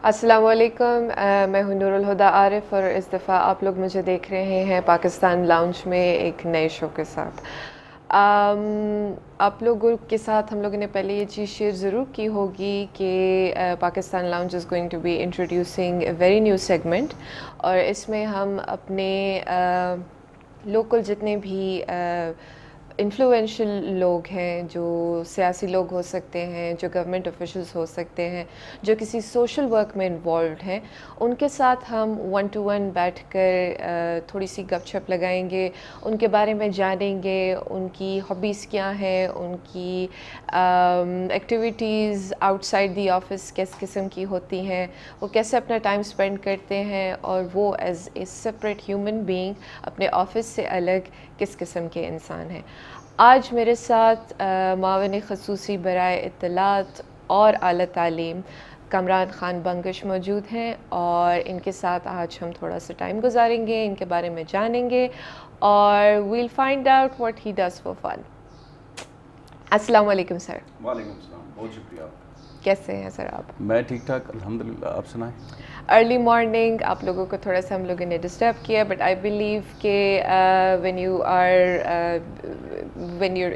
السلام علیکم، میں ہوں نور الہدا عارف اور اس دفعہ آپ لوگ مجھے دیکھ رہے ہیں پاکستان لاؤنج میں ایک نئے شو کے ساتھ۔ آپ لوگوں کے ساتھ ہم لوگوں نے پہلے یہ چیز شیئر ضرور کی ہوگی کہ Pakistan lounge is going to be introducing a very new segment, اور اس میں ہم اپنے لوکل جتنے بھی انفلوئنشل لوگ ہیں، جو سیاسی لوگ ہو سکتے ہیں، جو گورنمنٹ آفیشلز ہو سکتے ہیں، جو کسی سوشل ورک میں انوالوڈ ہیں، ان کے ساتھ ہم 1 to 1 بیٹھ کر تھوڑی سی گپ شپ لگائیں گے، ان کے بارے میں جانیں گے، ان کی ہابیز کیا ہیں، ان کی activities out side the office کس قسم کی ہوتی ہیں، وہ کیسے اپنا ٹائم اسپینڈ کرتے ہیں، اور وہ as a separate human being اپنے آفس سے الگ کس قسم کے انسان ہیں۔ آج میرے ساتھ معاون خصوصی برائے اطلاعات اور اعلیٰ تعلیم کامران خان بنگش موجود ہیں، اور ان کے ساتھ آج ہم تھوڑا سا ٹائم گزاریں گے، ان کے بارے میں جانیں گے، اور well find out what he does for fun. السلام علیکم سر۔ وعلیکم السلام، بہت شکریہ آپ کا۔ کیسے ہیں سر آپ؟ میں ٹھیک ٹھاک الحمدللہ، آپ سنائیں۔ ارلی مارننگ آپ لوگوں کو تھوڑا سا ہم لوگوں نے ڈسٹرب کیا، بٹ آئی بلیو کہ when you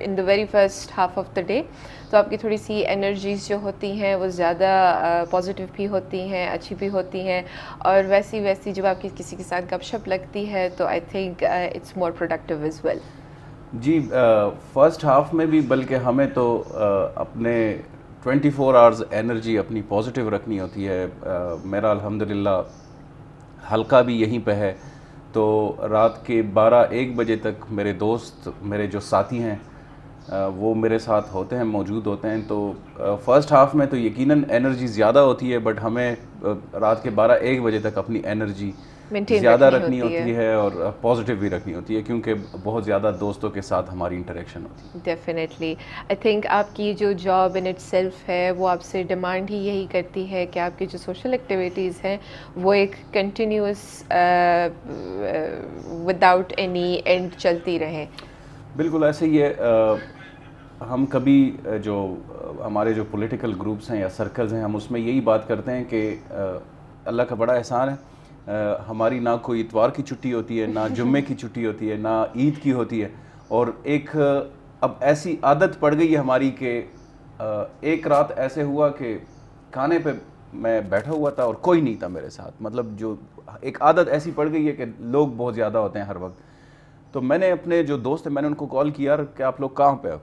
in the very first half of the day, تو آپ کی تھوڑی سی انرجیز جو ہوتی ہیں وہ زیادہ پازیٹیو بھی ہوتی ہیں، اچھی بھی ہوتی ہیں، اور ویسی جب آپ کی کسی کے ساتھ گپ شپ لگتی ہے تو I think it's more productive as well. جی، فرسٹ ہاف میں بھی بلکہ ہمیں تو اپنے 24 آورز انرجی اپنی پازیٹیو رکھنی ہوتی ہے۔ میرا الحمدللہ حلقہ بھی یہیں پہ ہے، تو رات کے 12-1 بجے تک میرے دوست، میرے جو ساتھی ہیں وہ میرے ساتھ ہوتے ہیں، موجود ہوتے ہیں۔ تو فرسٹ ہاف میں تو یقیناً انرجی زیادہ ہوتی ہے، بٹ ہمیں رات کے 12-1 بجے تک اپنی انرجی مینٹین زیادہ رکھنی ہوتی ہے اور پازیٹیو بھی رکھنی ہوتی ہے، کیونکہ بہت زیادہ دوستوں کے ساتھ ہماری انٹریکشن ہوتی ہے۔ ڈیفینیٹلی آئی تھنک آپ کی جو جاب ان اٹ سیلف ہے وہ آپ سے ڈیمانڈ ہی یہی کرتی ہے کہ آپ کی جو سوشل ایکٹیویٹیز ہیں وہ ایک کنٹینیوس وداؤٹ اینی اینڈ چلتی رہیں۔ بالکل ایسے ہی ہے۔ ہم کبھی جو ہمارے جو پولیٹیکل گروپس ہیں یا سرکلز ہیں، ہم اس میں یہی بات کرتے ہیں کہ اللہ کا بڑا احسان ہے، ہماری نہ کوئی اتوار کی چھٹی ہوتی ہے، نہ جمعے کی چھٹی ہوتی ہے، نہ عید کی ہوتی ہے، اور ایک اب ایسی عادت پڑ گئی ہے ہماری کہ ایک رات ایسے ہوا کہ کھانے پہ میں بیٹھا ہوا تھا اور کوئی نہیں تھا میرے ساتھ، مطلب جو ایک عادت ایسی پڑ گئی ہے کہ لوگ بہت زیادہ ہوتے ہیں ہر وقت۔ تو میں نے اپنے جو دوست ہیں، میں نے ان کو کال کیا کہ آپ لوگ کہاں پہ ہو،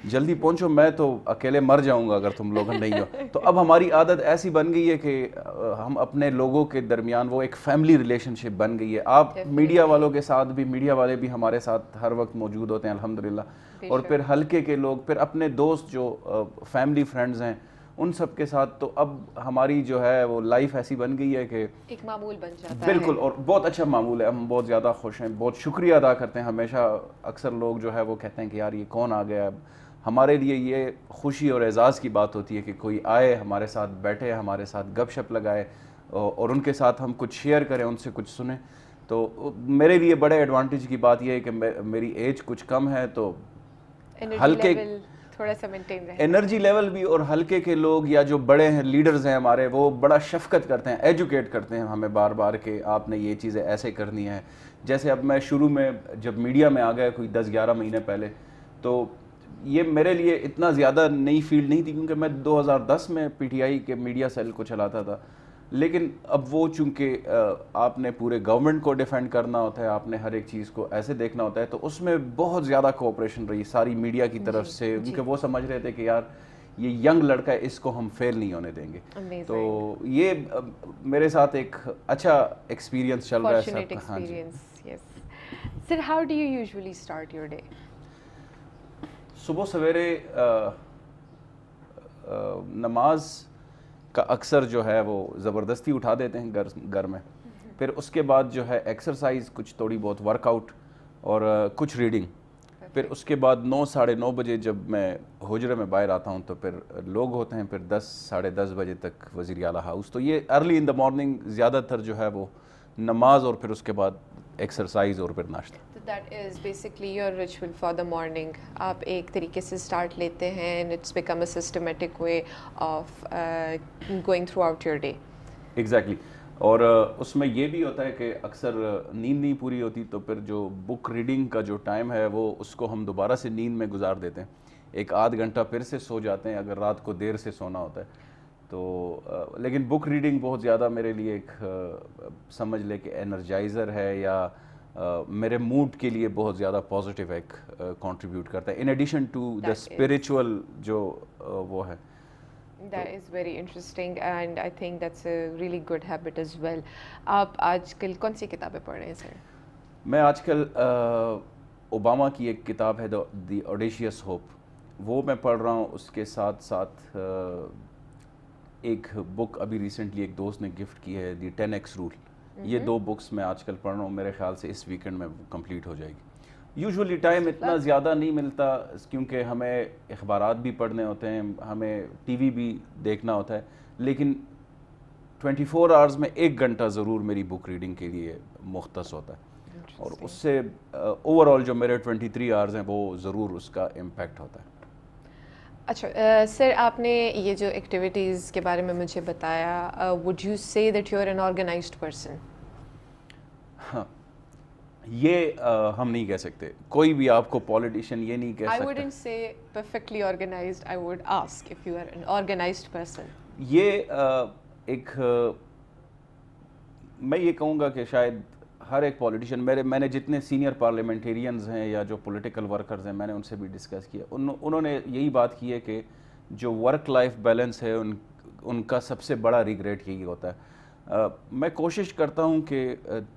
جلدی پہنچو، میں تو اکیلے مر جاؤں گا اگر تم لوگ نہیں ہو۔ تو اب ہماری عادت ایسی بن گئی ہے کہ ہم اپنے لوگوں کے درمیان وہ ایک فیملی ریلیشن شپ بن گئی ہے۔ آپ میڈیا والوں کے ساتھ بھی، میڈیا والے بھی ہمارے ساتھ ہر وقت موجود ہوتے ہیں الحمدللہ، اور پھر حلقے کے لوگ، پھر اپنے دوست جو فیملی فرینڈز ہیں ان سب کے ساتھ، تو اب ہماری جو ہے وہ لائف ایسی بن گئی ہے کہ ایک معمول بن جاتا ہے۔ بالکل، اور بہت اچھا معمول ہے، ہم بہت زیادہ خوش ہیں، بہت شکریہ ادا کرتے ہیں ہمیشہ۔ اکثر لوگ جو ہے وہ کہتے ہیں کہ یار یہ کون آ گیا ہے، ہمارے لیے یہ خوشی اور اعزاز کی بات ہوتی ہے کہ کوئی آئے ہمارے ساتھ بیٹھے، ہمارے ساتھ گپ شپ لگائے، اور ان کے ساتھ ہم کچھ شیئر کریں، ان سے کچھ سنیں۔ تو میرے لیے بڑے ایڈوانٹیج کی بات یہ ہے کہ میری ایج کچھ کم ہے، تو ہلکے تھوڑا سا مینٹین رہتا ہے، انرجی لیول بھی، اور ہلکے کے لوگ یا جو بڑے ہیں لیڈرز ہیں ہمارے، وہ بڑا شفقت کرتے ہیں، ایجوکیٹ کرتے ہیں ہمیں بار بار کہ آپ نے یہ چیزیں ایسے کرنی ہیں۔ جیسے اب میں شروع میں جب میڈیا میں آ گیا کوئی 10-11 مہینے پہلے، تو یہ میرے لیے اتنا زیادہ نئی فیلڈ نہیں تھی، کیونکہ میں 2010 میں پی ٹی آئی کے میڈیا سیل کو چلاتا تھا، لیکن اب وہ چونکہ آپ نے پورے گورنمنٹ کو ڈیفینڈ کرنا ہوتا ہے، آپ نے ہر ایک چیز کو ایسے دیکھنا ہوتا ہے، تو اس میں بہت زیادہ کوآپریشن رہی ساری میڈیا کی طرف سے، کیونکہ وہ سمجھ رہے تھے کہ یار یہ ینگ لڑکا ہے، اس کو ہم فیل نہیں ہونے دیں گے۔ تو یہ میرے ساتھ ایک اچھا ایکسپیرینس چل رہا ہے سر۔ ہاں جی sir, how do you usually start your day? صبح سویرے نماز کا اکثر جو ہے وہ زبردستی اٹھا دیتے ہیں گھر میں، پھر اس کے بعد جو ہے ایکسرسائز، کچھ تھوڑی بہت ورک آؤٹ، اور کچھ ریڈنگ، پھر اس کے بعد 9-9:30 بجے جب میں حجرے میں باہر آتا ہوں تو پھر لوگ ہوتے ہیں، پھر 10-10:30 بجے تک وزیر اعلیٰ ہاؤس۔ تو یہ ارلی ان دا مارننگ زیادہ تر جو ہے وہ نماز، اور پھر اس کے بعد ایکسرسائز، اور پھر ناشتہ۔ That is basically your ritual for the morning. آپ ایک طریقے سے اسٹارٹ لیتے ہیں، and it's become a systematic way of going throughout your day. Exactly. اور اس میں یہ بھی ہوتا ہے کہ اکثر نیند نہیں پوری ہوتی تو پھر جو بک ریڈنگ کا جو ٹائم ہے وہ اس کو ہم دوبارہ سے نیند میں گزار دیتے ہیں, ایک آدھ گھنٹہ پھر سے سو جاتے ہیں اگر رات کو دیر سے سونا ہوتا ہے تو. لیکن بک ریڈنگ بہت زیادہ میرے لیے ایک سمجھ لے کہ انرجائزر ہے یا میرے موڈ کے لیے بہت زیادہ پازیٹیو ایک کنٹریبیوٹ کرتا ہے in addition to the spiritual جو وہ ہے. That is very interesting and I think that's a really good habit as well. آپ آج کل کون سی کتابیں پڑھ رہے ہیں سر؟ میں آج کل اوباما کی ایک کتاب ہے دی اوڈیشیس ہوپ, وہ میں پڑھ رہا ہوں. اس کے ساتھ ساتھ ایک بک ابھی ریسنٹلی ایک دوست نے گفٹ کی ہے, دی 10x رول. یہ دو بکس میں آج کل پڑھ رہا ہوں, میرے خیال سے اس ویکنڈ میں کمپلیٹ ہو جائے گی. یوزولی ٹائم اتنا زیادہ نہیں ملتا کیونکہ ہمیں اخبارات بھی پڑھنے ہوتے ہیں, ہمیں ٹی وی بھی دیکھنا ہوتا ہے, لیکن 24 آورز میں 1 گھنٹہ ضرور میری بک ریڈنگ کے لیے مختص ہوتا ہے, اور اس سے اوور آل جو میرے 23 آورز ہیں وہ ضرور اس کا امپیکٹ ہوتا ہے. اچھا سر, آپ نے یہ جو ایکٹیویٹیز کے بارے میں مجھے بتایا, would you say that you are an organised person? ہاں, یہ ہم نہیں کہہ سکتے, کوئی بھی آپ کو پولیٹیشین یہ نہیں کہہ سکتا. I wouldn't say perfectly organized, I would ask if you are an organized person. یہ ایک میں یہ کہوں گا کہ شاید ہر ایک پولیٹیشین, میں نے جتنے سینئر پارلیمنٹیرینز ہیں یا جو پولیٹیکل ورکرز ہیں میں نے ان سے بھی ڈسکس کیا, انہوں نے یہی بات کی ہے کہ جو ورک لائف بیلنس ہے ان کا سب سے بڑا ریگریٹ یہی ہوتا ہے. میں کوشش کرتا ہوں کہ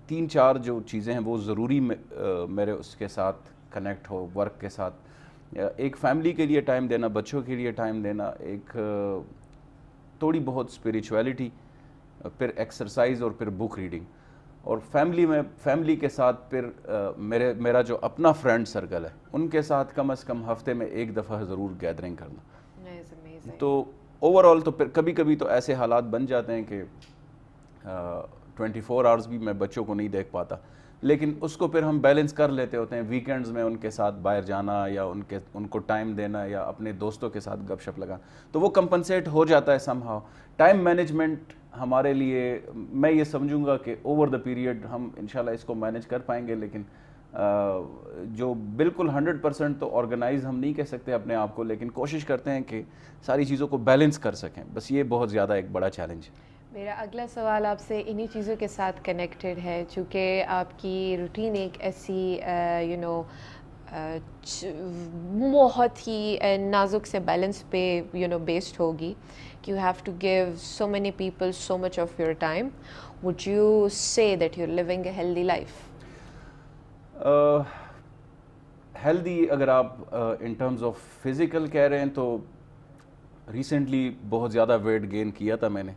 3-4 جو چیزیں ہیں وہ ضروری میرے اس کے ساتھ کنیکٹ ہو, ورک کے ساتھ. ایک فیملی کے لیے ٹائم دینا, بچوں کے لیے ٹائم دینا, ایک تھوڑی بہت اسپریچویلٹی, پھر ایکسرسائز اور پھر بک ریڈنگ. اور فیملی کے ساتھ پھر میرا جو اپنا فرینڈ سرکل ہے ان کے ساتھ کم از کم ہفتے میں 1 دفعہ ضرور گیدرنگ کرنا. تو اوور آل تو پھر کبھی کبھی تو ایسے حالات بن جاتے ہیں کہ 24 آورز بھی میں بچوں کو نہیں دیکھ پاتا, لیکن اس کو پھر ہم بیلنس کر لیتے ہوتے ہیں. ویکینڈز میں ان کے ساتھ باہر جانا یا ان کو ٹائم دینا یا اپنے دوستوں کے ساتھ گپ شپ لگانا, تو وہ کمپنسیٹ ہو جاتا ہے سم ہاؤ. ٹائم مینجمنٹ ہمارے لیے, میں یہ سمجھوں گا کہ اوور دا پیریڈ ہم انشاءاللہ اس کو مینیج کر پائیں گے, لیکن جو بالکل 100% تو آرگنائز ہم نہیں کہہ سکتے اپنے آپ کو, لیکن کوشش کرتے ہیں کہ ساری چیزوں کو بیلنس کر سکیں. بس یہ بہت زیادہ ایک بڑا چیلنج ہے. میرا اگلا سوال آپ سے انہی چیزوں کے ساتھ کنیکٹڈ ہے, چونکہ آپ کی روٹین ایک ایسی بہت ہی نازک سے بیلنس پہ بیسڈ ہوگی کہ you have to give so many people so much of your time. Would you say that you are living a healthy life? Healthy اگر آپ ان ٹرمز آف فزیکل کہہ رہے ہیں تو ریسنٹلی بہت زیادہ ویٹ گین کیا تھا میں نے,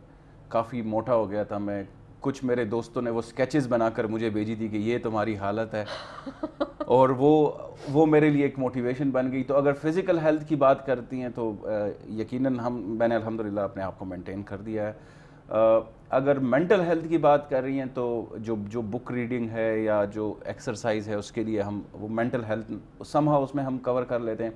کافی موٹا ہو گیا تھا میں. کچھ میرے دوستوں نے وہ اسکیچز بنا کر مجھے بھیجی تھی کہ یہ تمہاری حالت ہے, اور وہ میرے لیے ایک موٹیویشن بن گئی. تو اگر فزیکل ہیلتھ کی بات کرتی ہیں تو یقیناً میں نے الحمدللہ اپنے آپ کو مینٹین کر دیا ہے. اگر مینٹل ہیلتھ کی بات کر رہی ہیں تو جو بک ریڈنگ ہے یا جو ایکسرسائز ہے اس کے لیے ہم وہ مینٹل ہیلتھ سم ہاؤ اس میں ہم کور کر لیتے ہیں.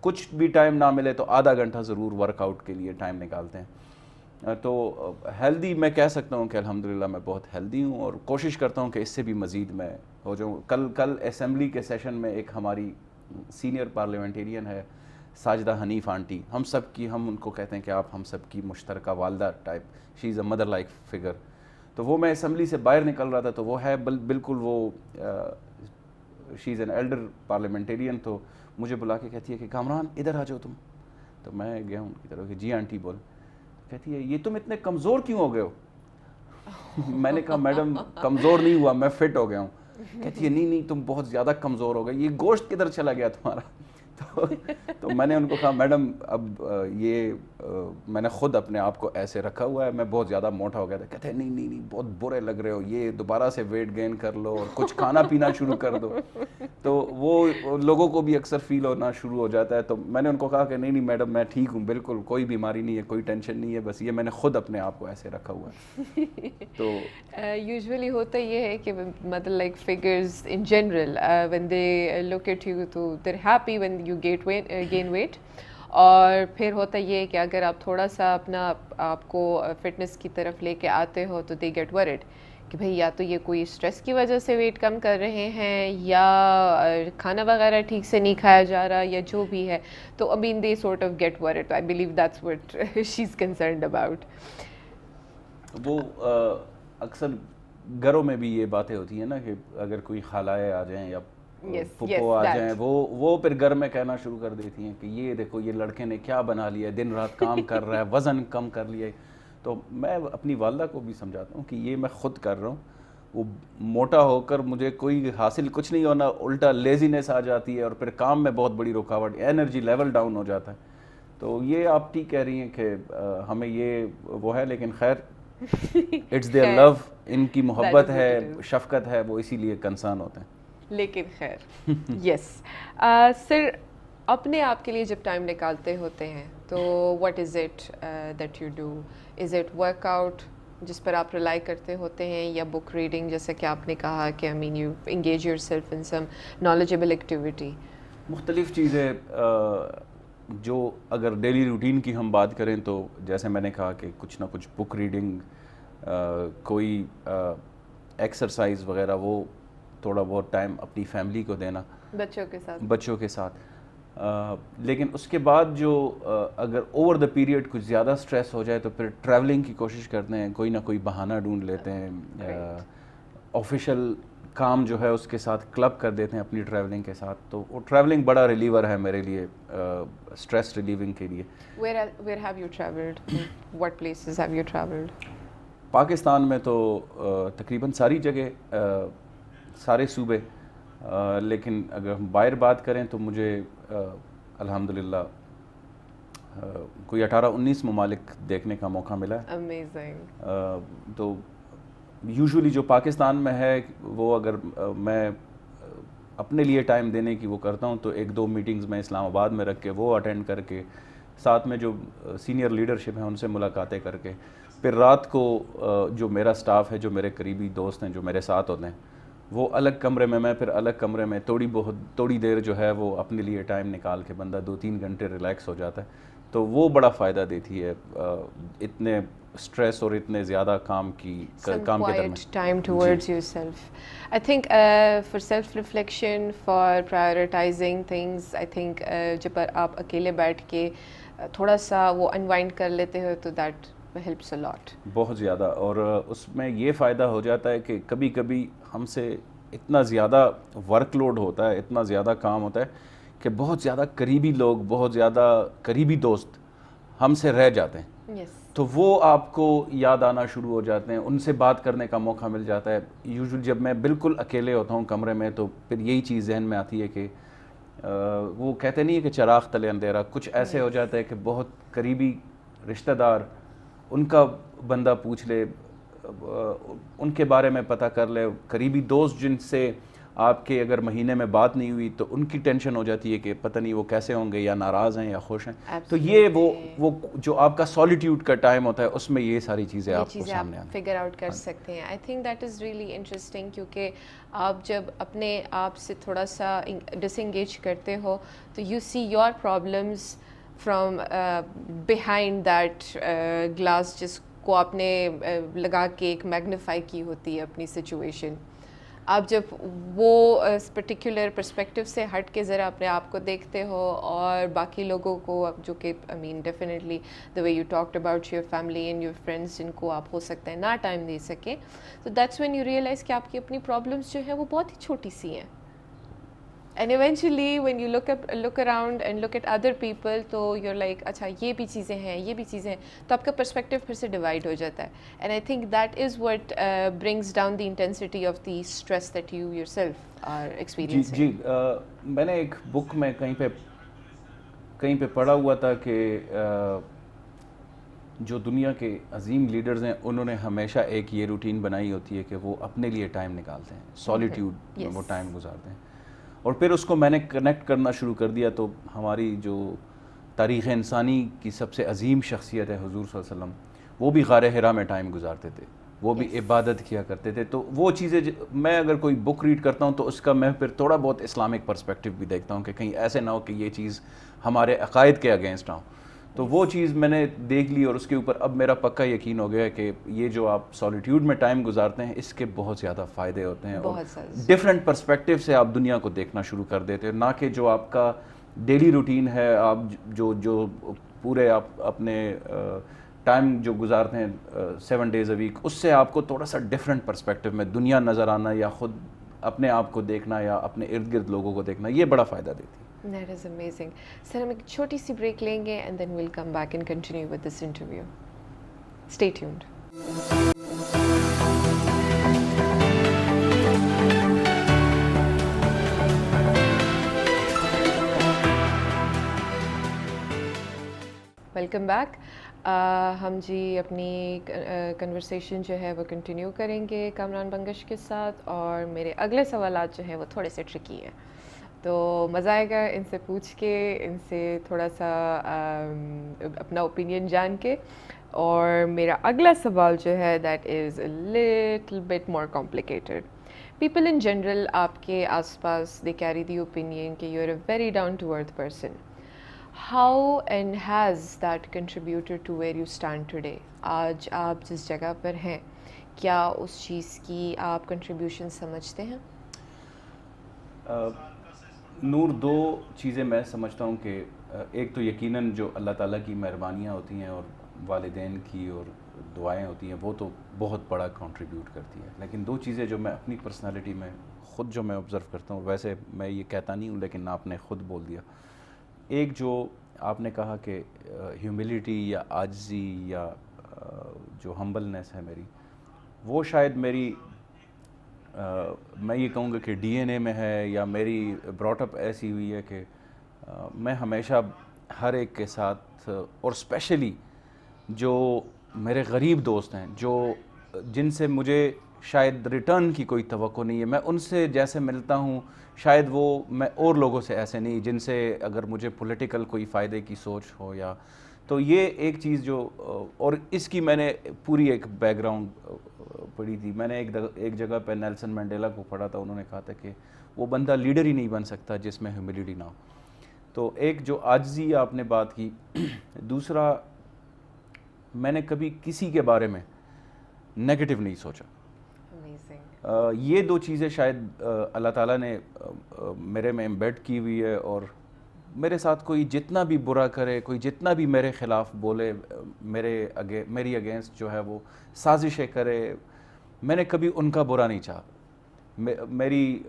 کچھ بھی ٹائم نہ ملے تو آدھا گھنٹہ ضرور ورک آؤٹ کے لیے ٹائم نکالتے ہیں. تو ہیلدی میں کہہ سکتا ہوں کہ الحمدللہ میں بہت ہیلدی ہوں, اور کوشش کرتا ہوں کہ اس سے بھی مزید میں ہو جاؤں. کل اسمبلی کے سیشن میں ایک ہماری سینئر پارلیمنٹیرین ہے ساجدہ حنیف آنٹی, ہم ان کو کہتے ہیں کہ آپ ہم سب کی مشترکہ والدہ type, she is a mother like figure. تو وہ میں اسمبلی سے باہر نکل رہا تھا تو وہ ہے بالکل وہ شی از این ایلڈر پارلیمنٹیرین, تو مجھے بلا کے کہتی ہے کہ کامران ادھر آ جاؤ تم. تو میں گیا ان کی طرف کہ جی آنٹی بول. کہتی ہے یہ تم اتنے کمزور کیوں ہو گئے ہو؟ میں نے کہا میڈم کمزور نہیں ہوا, میں فٹ ہو گیا ہوں. کہتی ہے نہیں تم بہت زیادہ کمزور ہو گئے, یہ گوشت کدھر چلا گیا تمہارا؟ تو میں نے ان کو کہا میڈم اب یہ میں نے خود اپنے آپ کو ایسے رکھا ہوا ہے, میں بہت زیادہ موٹا ہو گیا تھا. کہتے ہیں نہیں بہت برے لگ رہے ہو, یہ دوبارہ سے ویٹ گین کر لو اور کچھ کھانا پینا شروع کر دو. تو وہ لوگوں کو بھی اکثر فیل ہونا شروع ہو جاتا ہے. تو میں نے ان کو کہا کہ نہیں میڈم میں ٹھیک ہوں, بالکل کوئی بیماری نہیں ہے, کوئی ٹینشن نہیں ہے, بس یہ میں نے خود اپنے آپ کو ایسے رکھا ہوا ہے. تو یوزولی ہوتا یہ ہے کہ مطلب like figures in general when they look at you تو they're happy when you gain weight, اور پھر ہوتا یہ ہے کہ اگر آپ تھوڑا سا اپنا آپ کو فٹنس کی طرف لے کے آتے ہو تو دے گیٹ ورڈ کہ بھئی یا تو یہ کوئی اسٹریس کی وجہ سے ویٹ کم کر رہے ہیں یا کھانا وغیرہ ٹھیک سے نہیں کھایا جا رہا یا جو بھی ہے. تو I mean they sort of get worried. I believe that's what she's concerned about. وہ اکثر گھروں میں بھی یہ باتیں ہوتی ہیں نا کہ اگر کوئی خالائیں آ جائیں یا پھپھو آ جائیں وہ پھر گھر میں کہنا شروع کر دیتی ہیں کہ یہ دیکھو یہ لڑکے نے کیا بنا لیا ہے, دن رات کام کر رہا ہے, وزن کم کر لیا ہے. تو میں اپنی والدہ کو بھی سمجھاتا ہوں کہ یہ میں خود کر رہا ہوں, وہ موٹا ہو کر مجھے کوئی حاصل کچھ نہیں ہونا, الٹا لیزینس آ جاتی ہے اور پھر کام میں بہت بڑی رکاوٹ, انرجی لیول ڈاؤن ہو جاتا ہے. تو یہ آپ ٹھیک کہہ رہی ہیں کہ ہمیں یہ وہ ہے, لیکن خیر اٹس دیئر لو, ان کی محبت ہے, شفقت ہے, وہ اسی لیے کنسرن ہوتے ہیں. لیکن خیر یس سر, اپنے آپ کے لیے جب ٹائم نکالتے ہوتے ہیں تو what is it that you do? Is it work out جس پر آپ ریلائی کرتے ہوتے ہیں, یا بک ریڈنگ جیسے کہ آپ نے کہا کہ I mean you engage yourself in some knowledgeable activity? مختلف چیزیں. جو اگر ڈیلی روٹین کی ہم بات کریں تو جیسے میں نے کہا کہ کچھ نہ کچھ بک ریڈنگ, کوئی ایکسرسائز وغیرہ, وہ تھوڑا بہت ٹائم اپنی فیملی کو دینا, بچوں کے ساتھ. لیکن اس کے بعد جو اگر اوور دا پیریڈ کچھ زیادہ سٹریس ہو جائے تو پھر ٹریولنگ کی کوشش کرتے ہیں, کوئی نہ کوئی بہانہ ڈھونڈ لیتے ہیں, آفیشیل کام جو ہے اس کے ساتھ کلب کر دیتے ہیں اپنی ٹریولنگ کے ساتھ. تو وہ ٹریولنگ بڑا ریلیور ہے میرے لیے, اسٹریس ریلیونگ کے لیے. Where have you traveled? What places have you traveled? Pakistan میں تو تقریباً ساری جگہ, سارے صوبے, لیکن اگر ہم باہر بات کریں تو مجھے الحمدللہ کوئی 18-19 ممالک دیکھنے کا موقع ملا ہے. Amazing. تو یوزولی جو پاکستان میں ہے وہ اگر میں اپنے لیے ٹائم دینے کی وہ کرتا ہوں تو 1-2 میٹنگز میں اسلام آباد میں رکھ کے وہ اٹینڈ کر کے, ساتھ میں جو سینئر لیڈرشپ ہیں ان سے ملاقاتیں کر کے, پھر رات کو جو میرا سٹاف ہے, جو میرے قریبی دوست ہیں, جو میرے ساتھ ہوتے ہیں, وہ الگ کمرے میں پھر الگ کمرے میں تھوڑی دیر جو ہے وہ اپنے لیے ٹائم نکال کے بندہ 2-3 گھنٹے ریلیکس ہو جاتا ہے. تو وہ بڑا فائدہ دیتی ہے اتنے اسٹریس اور اتنے زیادہ کام کے درمیان. Time towards yourself. I think for self-reflection, for prioritizing things, I think جب آپ اکیلے بیٹھ کے تھوڑا سا وہ unwind کر لیتے ہو تو that helps a lot. بہت زیادہ. اور اس میں یہ فائدہ ہو جاتا ہے کہ کبھی کبھی ہم سے اتنا زیادہ ورک لوڈ ہوتا ہے, اتنا زیادہ کام ہوتا ہے کہ بہت زیادہ قریبی لوگ, بہت زیادہ قریبی دوست ہم سے رہ جاتے ہیں. Yes. تو وہ آپ کو یاد آنا شروع ہو جاتے ہیں, ان سے بات کرنے کا موقع مل جاتا ہے. یوزول جب میں بالکل اکیلے ہوتا ہوں کمرے میں تو پھر یہی چیز ذہن میں آتی ہے کہ وہ کہتے نہیں ہے کہ چراغ تلے اندھیرا, کچھ ایسے ہو جاتا ہے کہ بہت قریبی رشتہ دار, ان کا بندہ پوچھ لے, ان کے بارے میں پتہ کر لے, قریبی دوست جن سے آپ کے اگر مہینے میں بات نہیں ہوئی تو ان کی ٹینشن ہو جاتی ہے کہ پتہ نہیں وہ کیسے ہوں گے, یا ناراض ہیں یا خوش ہیں. تو یہ وہ جو آپ کا سالیٹیوڈ کا ٹائم ہوتا ہے اس میں یہ ساری چیزیں آپ کو سامنے آتی ہیں, فگر آؤٹ کر سکتے ہیں. I think that is really interesting, کیونکہ آپ جب اپنے آپ سے تھوڑا سا ڈس انگیج کرتے ہو تو you see your problems from behind that glass جس کو آپ نے لگا کے ایک میگنیفائی کی ہوتی ہے اپنی سچویشن. آپ جب وہ پرٹیکولر پرسپیکٹیو سے ہٹ کے ذرا اپنے آپ کو دیکھتے ہو اور باقی لوگوں کو, جو کہ I mean definitely the way you talked about your family and your friends جن کو آپ ہو سکتا ہے نہ ٹائم دے سکیں, تو دیٹس وین یو ریئلائز کہ آپ کی اپنی پرابلمس جو ہیں وہ بہت ہی چھوٹی سی ہیں. And eventually when you look around and look at other people تو یو لائک اچھا یہ بھی چیزیں ہیں, یہ بھی چیزیں ہیں, تو آپ کا پرسپیکٹیو پھر سے ڈیوائڈ ہو جاتا ہے. And I think that is what brings down the intensity of the stress that you yourself are experiencing. جی, میں نے ایک بک میں کہیں پہ پڑھا ہوا تھا کہ جو دنیا کے عظیم لیڈرز ہیں انہوں نے ہمیشہ ایک یہ روٹین بنائی ہوتی ہے کہ وہ اپنے لیے ٹائم نکالتے ہیں, سالیٹیوڈ میں وہ ٹائم گزارتے ہیں. اور پھر اس کو میں نے کنیکٹ کرنا شروع کر دیا, تو ہماری جو تاریخ انسانی کی سب سے عظیم شخصیت ہے حضور صلی اللہ علیہ وسلم, وہ بھی غار حرا میں ٹائم گزارتے تھے. وہ بھی عبادت کیا کرتے تھے. تو وہ چیزیں میں اگر کوئی بک ریڈ کرتا ہوں تو اس کا میں پھر تھوڑا بہت اسلامک پرسپیکٹیو بھی دیکھتا ہوں کہ کہیں ایسے نہ ہو کہ یہ چیز ہمارے عقائد کے اگینسٹ ہوں. تو وہ چیز میں نے دیکھ لی اور اس کے اوپر اب میرا پکا یقین ہو گیا ہے کہ یہ جو آپ سولیٹیوڈ میں ٹائم گزارتے ہیں اس کے بہت زیادہ فائدے ہوتے ہیں, اور ڈفرینٹ پرسپیکٹیو سے آپ دنیا کو دیکھنا شروع کر دیتے ہیں, نہ کہ جو آپ کا ڈیلی روٹین ہے, آپ جو پورے آپ اپنے ٹائم جو گزارتے ہیں 7 days a week, اس سے آپ کو تھوڑا سا ڈفرینٹ پرسپیکٹیو میں دنیا نظر آنا یا خود اپنے آپ کو دیکھنا یا اپنے ارد گرد لوگوں کو دیکھنا, یہ بڑا فائدہ دیتی ہے. That is amazing. سر ہم ایک چھوٹی سی بریک لیں گے and then we'll come back and continue with this interview. Stay tuned. Welcome back. ہم جی اپنی کنورسیشن جو ہے وہ کنٹینیو کریں گے کامران بنگش کے ساتھ, اور میرے اگلے سوالات جو ہیں وہ تھوڑے سے ٹرکی ہیں, تو مزہ آئے گا ان سے پوچھ کے, ان سے تھوڑا سا اپنا اوپینین جان کے. اور میرا اگلا سوال جو ہے that is a little bit more complicated. People in general آپ کے آس پاس دے کیری دی اوپینین کہ you are a very down to earth person. How and has that contributed to where you stand today? آج آپ جس جگہ پر ہیں, کیا اس چیز کی آپ کنٹریبیوشن سمجھتے ہیں؟ نور, 2 چیزیں میں سمجھتا ہوں کہ ایک تو یقیناً جو اللہ تعالیٰ کی مہربانیاں ہوتی ہیں اور والدین کی اور دعائیں ہوتی ہیں وہ تو بہت بڑا کنٹریبیوٹ کرتی ہے, لیکن 2 چیزیں جو میں اپنی پرسنالٹی میں خود جو میں آبزرو کرتا ہوں, ویسے میں یہ کہتا نہیں ہوں لیکن آپ نے خود بول دیا. ایک جو آپ نے کہا کہ ہیوملٹی یا عاجزی یا جو ہمبلنس ہے میری, وہ شاید میری میں یہ کہوں گا کہ ڈی این اے میں ہے, یا میری براٹ اپ ایسی ہوئی ہے کہ میں ہمیشہ ہر ایک کے ساتھ, اور اسپیشلی جو میرے غریب دوست ہیں جن سے مجھے شاید ریٹرن کی کوئی توقع نہیں ہے, میں ان سے جیسے ملتا ہوں شاید وہ میں اور لوگوں سے ایسے نہیں جن سے اگر مجھے پولیٹیکل کوئی فائدے کی سوچ ہو یا, تو یہ ایک چیز جو, اور اس کی میں نے پوری ایک بیک گراؤنڈ پڑھی تھی. میں نے ایک جگہ پہ نیلسن مینڈیلا کو پڑھا تھا, انہوں نے کہا تھا کہ وہ بندہ لیڈر ہی نہیں بن سکتا جس میں ہیوملٹی نہ ہو. تو ایک جو عاجزی آپ نے بات کی. دوسرا, میں نے کبھی کسی کے بارے میں نیگیٹو نہیں سوچا. یہ 2 چیزیں شاید اللہ تعالیٰ نے میرے میں امبیڈ کی ہوئی ہے, اور میرے ساتھ کوئی جتنا بھی برا کرے, کوئی جتنا بھی میرے خلاف بولے, میری اگینسٹ جو ہے وہ سازشیں کرے, میں نے کبھی ان کا برا نہیں چاہا. میری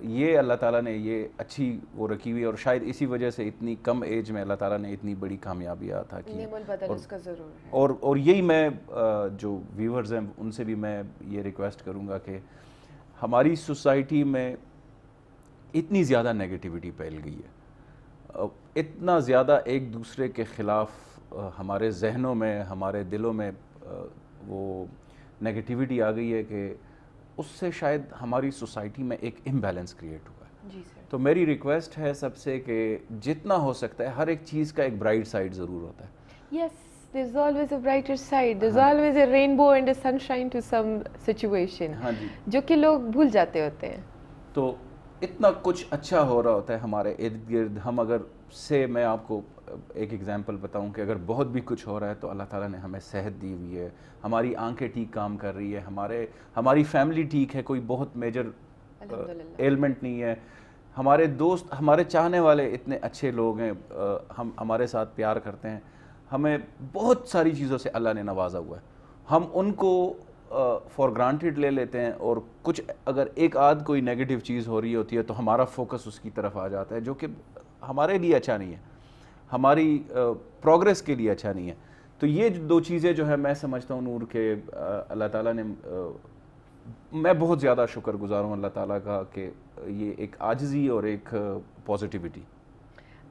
یہ اللہ تعالیٰ نے یہ اچھی وہ رکھی ہوئی, اور شاید اسی وجہ سے اتنی کم ایج میں اللہ تعالیٰ نے اتنی بڑی کامیابی عطا کی. اور یہی میں جو ویورز ہیں ان سے بھی میں یہ ریکویسٹ کروں گا کہ ہماری سوسائٹی میں اتنی زیادہ نیگیٹیوٹی پھیل گئی ہے, اتنا زیادہ ایک دوسرے کے خلاف ہمارے ذہنوں میں, ہمارے دلوں میں وہ نیگیٹیوٹی آ گئی ہے کہ اس سے شاید ہماری سوسائٹی میں ایک امبیلنس کریٹ ہوا ہے. جی سر. تو میری ریکویسٹ ہے سب سے کہ جتنا ہو سکتا ہے, ہر ایک چیز کا ایک برائٹ سائڈ ضرور ہوتا ہے. یس, there's always a brighter side, there's always a rainbow and a sunshine to some situation, ہاں جی, جو کہ لوگ بھول جاتے ہوتے ہیں. تو اتنا کچھ اچھا ہو رہا ہوتا ہے ہمارے ارد گرد. ہم اگر میں آپ کو ایک ایگزامپل بتاؤں کہ اگر بہت بھی کچھ ہو رہا ہے تو اللہ تعالیٰ نے ہمیں صحت دی ہوئی ہے, ہماری آنکھیں ٹھیک کام کر رہی ہے, ہماری فیملی ٹھیک ہے, کوئی بہت میجر ایلمنٹ نہیں ہے, ہمارے دوست, ہمارے چاہنے والے اتنے اچھے لوگ ہیں, ہمارے ساتھ پیار کرتے ہیں, ہمیں بہت ساری چیزوں سے اللہ نے نوازا ہوا ہے. ہم ان کو فار گرانٹیڈ لے لیتے ہیں, اور کچھ اگر ایک آدھ کوئی نیگیٹو چیز ہو رہی ہوتی ہے تو ہمارا فوکس اس کی طرف آ جاتا ہے, جو کہ ہمارے لیے اچھا نہیں ہے, ہماری پروگریس کے لیے اچھا نہیں ہے. تو یہ 2 چیزیں جو ہے میں سمجھتا ہوں نور کہ اللہ تعالیٰ نے, میں بہت زیادہ شکر گزار ہوں اللہ تعالیٰ کا کہ یہ ایک عاجزی اور ایک positivity.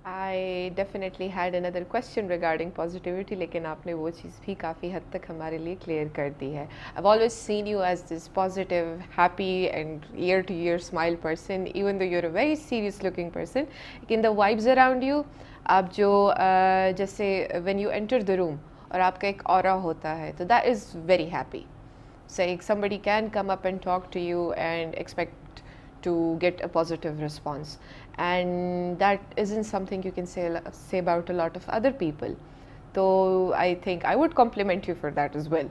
I definitely had another question regarding positivity, لیکن آپ نے وہ چیز بھی کافی حد تک ہمارے لیے کلیئر کر دی ہے. I've always seen you as this positive, happy and year to year smile person, even though you're a very serious looking person. لیکن the vibes around you, آپ جو جیسے when you enter the room اور آپ کا ایک aura ہوتا ہے, تو that is very happy. saying somebody can come up and talk to you and expect to get a positive response, and that isn't something you can say about a lot of other people. So I think I would compliment you for that as well.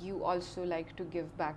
You also like to give back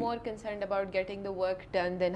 more concerned about getting the work done than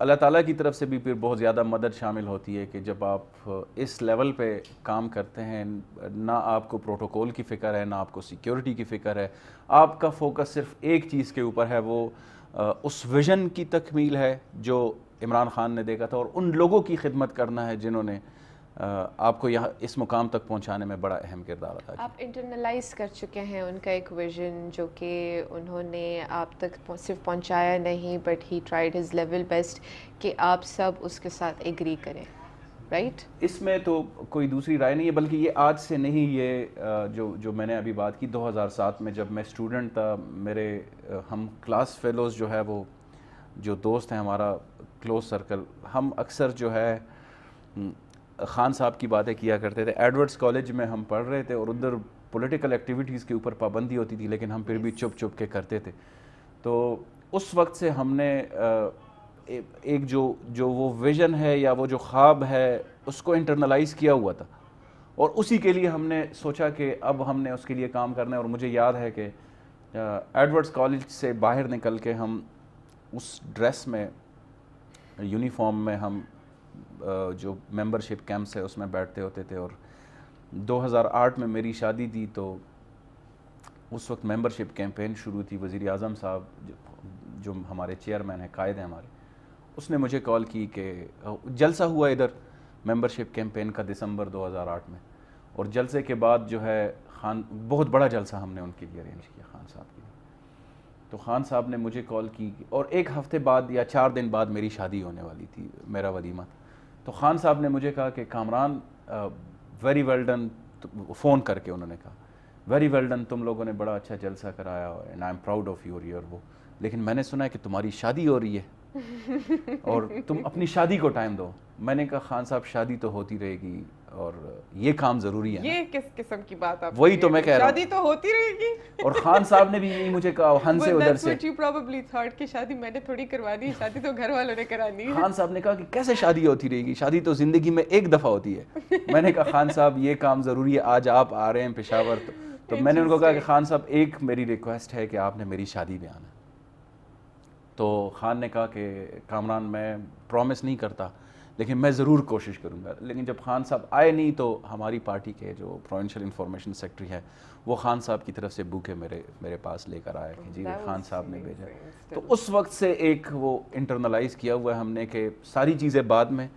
اللہ تعالیٰ کی طرف سے بھی پھر بہت زیادہ مدد شامل ہوتی ہے کہ جب آپ اس لیول پہ کام کرتے ہیں، نہ آپ کو پروٹوکول کی فکر ہے، نہ آپ کو سیکیورٹی کی فکر ہے، آپ کا فوکس صرف ایک چیز کے اوپر ہے، وہ اس ویژن کی تکمیل ہے جو عمران خان نے دیکھا تھا، اور ان لوگوں کی خدمت کرنا ہے جنہوں نے آپ کو یہاں اس مقام تک پہنچانے میں بڑا اہم کردار ادا کیا۔ آپ انٹرنلائز کر چکے ہیں ان کا ایک ویژن جو کہ انہوں نے آپ تک صرف پہنچایا نہیں، but he tried his level best کہ آپ سب اس کے ساتھ ایگری کریں، رائٹ؟ اس میں تو کوئی دوسری رائے نہیں ہے، بلکہ یہ آج سے نہیں، یہ جو میں نے ابھی بات کی 2007 میں جب میں اسٹوڈنٹ تھا، میرے ہم کلاس فیلوز جو ہے وہ جو دوست ہیں ہمارا کلوز سرکل، ہم اکثر جو ہے خان صاحب کی باتیں کیا کرتے تھے۔ ایڈورڈس کالج میں ہم پڑھ رہے تھے اور ادھر پولیٹیکل ایکٹیویٹیز کے اوپر پابندی ہوتی تھی، لیکن ہم پھر بھی چپ چپ کے کرتے تھے۔ تو اس وقت سے ہم نے ایک جو وہ ویژن ہے یا وہ جو خواب ہے اس کو انٹرنلائز کیا ہوا تھا، اور اسی کے لیے ہم نے سوچا کہ اب ہم نے اس کے لیے کام کرنا ہے۔ اور مجھے یاد ہے کہ ایڈورڈس کالج سے باہر نکل کے ہم اس ڈریس میں، یونیفارم میں، ہم جو ممبرشپ کیمپس ہے اس میں بیٹھتے ہوتے تھے۔ اور 2008 میں میری شادی تھی، تو اس وقت ممبرشپ کیمپین شروع تھی۔ وزیر اعظم صاحب جو ہمارے چیئرمین ہیں، قائد ہیں ہمارے، اس نے مجھے کال کی کہ جلسہ ہوا ادھر ممبرشپ کیمپین کا دسمبر 2008 میں، اور جلسے کے بعد جو ہے خان، بہت بڑا جلسہ ہم نے ان کے لیے ارینج کیا خان صاحب کے لیے۔ تو خان صاحب نے مجھے کال کی، اور ایک ہفتے بعد یا 4 دن بعد میری شادی ہونے والی تھی، میرا ولیمہ تھا۔ تو خان صاحب نے مجھے کہا کہ Kamran very well done, phone کر کے انہوں نے کہا ویری ویل ڈن، تم لوگوں نے بڑا اچھا جلسہ کرایا، and I am proud of your year, وہ لیکن میں نے سنا ہے کہ تمہاری شادی ہو رہی ہے اور تم اپنی شادی کو ٹائم دو۔ میں نے کہا خان صاحب شادی تو ہوتی رہے گی اور یہ کام ضروری ہے نا۔ یہ کس قسم کی بات آپ؟ وہی تو میں کہہ رہا ہوں، شادی تو ہوتی رہے گی۔ اور خان صاحب نے بھی یہی مجھے کہا ہن سے ادھر سے۔ you probably thought کہ شادی میں نے تھوڑی کروانی ہے، شادی تو گھر والوں نے کرانی ہے۔ خان صاحب نے کہا کہ کیسے شادی ہوتی رہے گی، شادی تو زندگی میں ایک دفعہ ہوتی ہے۔ میں نے کہا خان صاحب یہ کام ضروری ہے، آج آپ آ رہے ہیں پشاور، تو میں نے ان کو کہا کہ خان صاحب ایک میری ریکویسٹ ہے کہ آپ نے میری شادی میں آنا۔ تو خان نے کہا کہ کامران میں پرومس نہیں کرتا، لیکن میں ضرور کوشش کروں گا۔ لیکن جب خان صاحب آئے نہیں، تو ہماری پارٹی کے جو پروونشل انفارمیشن سیکرٹری ہے وہ خان صاحب کی طرف سے بوکے میرے پاس لے کر آیا کہ جی خان صاحب نے بھیجا۔ تو اس وقت سے ایک وہ انٹرنلائز کیا ہوا ہے ہم نے کہ ساری چیزیں بعد میں،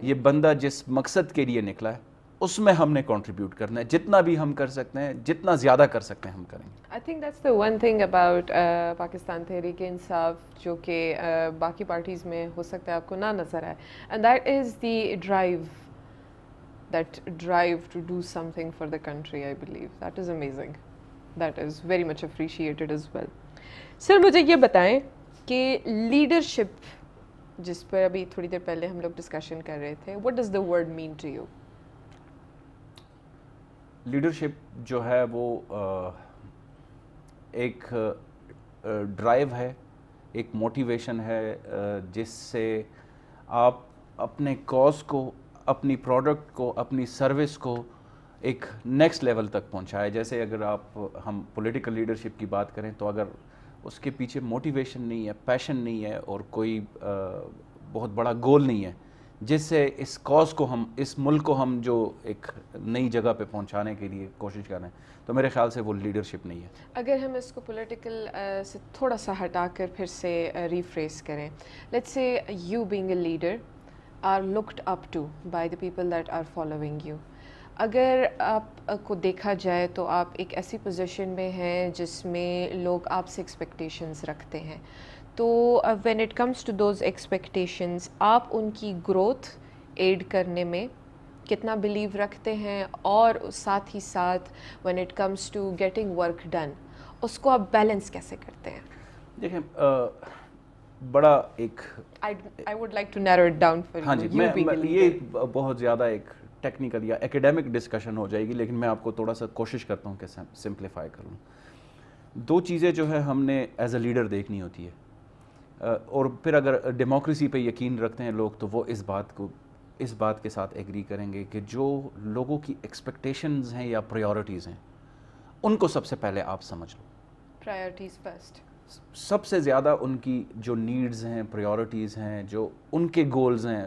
یہ بندہ جس مقصد کے لیے نکلا ہے اس میں ہم نے کنٹریبیوٹ کرنا ہے، جتنا بھی ہم کر سکتے ہیں، جتنا زیادہ کر سکتے ہیں ہم کریں گے۔ I think that's the one thing about Pakistan Tehreek Insaf جو کہ باقی پارٹیز میں ہو سکتا ہے آپ کو نہ نظر آئے، and that is the drive to do something for the country. I believe that is amazing. That is very much appreciated as well. سر مجھے یہ بتائیں کہ لیڈرشپ جس پر ابھی تھوڑی دیر پہلے ہم لوگ ڈسکشن کر رہے تھے، what does the word mean to you؟ Leadership جو ہے وہ ایک ڈرائیو ہے، ایک موٹیویشن ہے، جس سے آپ اپنے کاز کو، اپنی پروڈکٹ کو، اپنی سروس کو ایک نیکسٹ لیول تک پہنچائے۔ جیسے اگر ہم پولیٹیکل لیڈرشپ کی بات کریں تو اگر اس کے پیچھے موٹیویشن نہیں ہے، پیشن نہیں ہے، اور کوئی بہت بڑا گول نہیں ہے جس سے اس کاز کو ہم، اس ملک کو ہم جو ایک نئی جگہ پہ پہنچانے کے لیے کوشش کر رہے ہیں، تو میرے خیال سے وہ لیڈرشپ نہیں ہے۔ اگر ہم اس کو پولیٹیکل سے تھوڑا سا ہٹا کر پھر سے ریفریز کریں، let's say you being a leader are looked up to by the people that are following you, اگر آپ کو دیکھا جائے تو آپ ایک ایسی پوزیشن میں ہیں جس میں لوگ آپ سے ایکسپیکٹیشنز رکھتے ہیں، تو when it comes to those expectations آپ ان کی گروتھ ایڈ کرنے میں کتنا بلیو رکھتے ہیں، اور ساتھ ہی ساتھ when it comes to getting work done اس کو آپ بیلنس کیسے کرتے ہیں؟ دیکھیں بڑا ایک I would like to narrow it down for you. ہاں جی، یہ بہت زیادہ ایک ٹیکنیکل یا ایکیڈیمک ڈسکشن ہو جائے گی، لیکن میں آپ کو تھوڑا سا کوشش کرتا ہوں کہ سمپلیفائی کروں۔ دو چیزیں جو ہے ہم نے ایز اے لیڈر دیکھنی ہوتی ہے، اور پھر اگر ڈیموکریسی پہ یقین رکھتے ہیں لوگ تو وہ اس بات کے ساتھ ایگری کریں گے کہ جو لوگوں کی ایکسپیکٹیشنز ہیں یا پریورٹیز ہیں ان کو سب سے پہلے آپ سمجھ لو۔ پرائرٹیز فرسٹ، سب سے زیادہ ان کی جو نیڈز ہیں، پریورٹیز ہیں، جو ان کے گولز ہیں،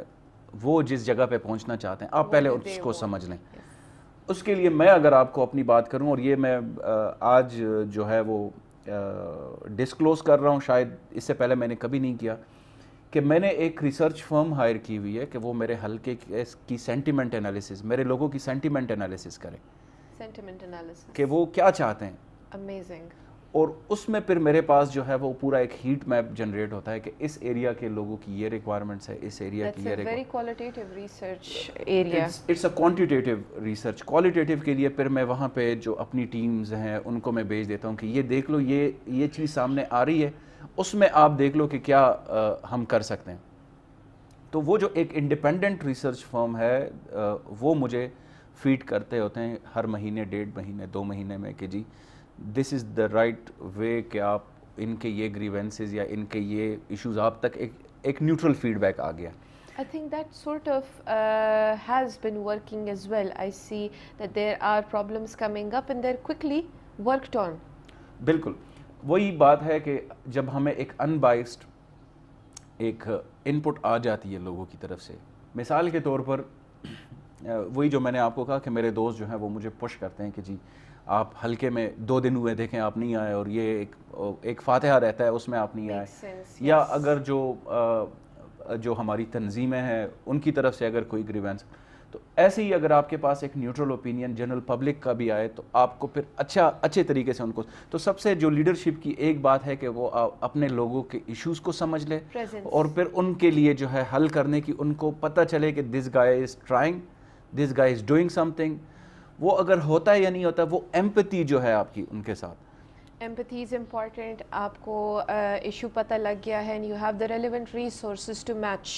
وہ جس جگہ پہ پہنچنا چاہتے ہیں، آپ پہلے اس کو سمجھ لیں. اس کے لیے میں اگر آپ کو اپنی بات کروں، اور یہ میں آج جو ہے وہ ڈسکلوز کر رہا ہوں، شاید اس سے پہلے میں نے کبھی نہیں کیا، کہ میں نے ایک ریسرچ فرم ہائر کی ہوئی ہے کہ وہ میرے حلقے کی سینٹیمنٹ انالیسس، میرے لوگوں کی سینٹیمنٹ انالیسس کریں، سینٹیمنٹ انالیسس کہ وہ کیا چاہتے ہیں. امیزنگ. اور اس میں پھر میرے پاس جو ہے وہ پورا ایک ہیٹ میپ جنریٹ ہوتا ہے کہ اس ایریا کے لوگوں کی یہ ریکوائرمنٹس ہے، اس ایریا کی یہ very qualitative research area. It's a quantitative research. Qualitative کے لیے پھر میں وہاں پہ جو اپنی ٹیمز ہیں ان کو میں بھیج دیتا ہوں کہ یہ دیکھ لو، یہ چیز سامنے آ رہی ہے، اس میں آپ دیکھ لو کہ کیا ہم کر سکتے ہیں. تو وہ جو ایک انڈیپینڈنٹ ریسرچ فرم ہے وہ مجھے فیڈ کرتے ہوتے ہیں ہر مہینے، 1.5 مہینے، 2 مہینے میں، کہ جی دس از دا رائٹ وے، کہ آپ ان کے یہ گریونسز یا ان کے یہ ایشوز آپ تک ایک نیوٹرل فیڈ بیک آ گیا. I think that sort of has been working as well. I see that there are problems coming up and they're quickly worked on. بالکل وہی بات ہے کہ جب ہمیں ایک انبائسڈ ایک ان پٹ آ جاتی ہے لوگوں کی طرف سے. مثال کے طور پر وہی جو میں نے آپ کو کہا کہ میرے دوست جو ہیں وہ مجھے پش کرتے ہیں کہ جی آپ حلقے میں 2 دن ہوئے دیکھیں آپ نہیں آئے، اور یہ ایک فاتحہ رہتا ہے اس میں آپ نہیں آئے. یا اگر جو ہماری تنظیمیں ہیں ان کی طرف سے اگر کوئی گریونس، تو ایسے ہی اگر آپ کے پاس ایک نیوٹرل اوپینین جنرل پبلک کا بھی آئے تو آپ کو پھر اچھے طریقے سے ان کو. تو سب سے جو لیڈرشپ کی ایک بات ہے کہ وہ اپنے لوگوں کے ایشوز کو سمجھ لے، اور پھر ان کے لیے جو ہے حل کرنے کی ان کو پتہ چلے کہ this guy is trying, this guy is doing something. وہ اگر ہوتا ہے یا نہیں ہوتا، وہ ایمپتھی جو ہے آپ کی ان کے ساتھ. Empathy is important. آپ کو ایشو پتہ لگ گیا ہے and you have the relevant resources to match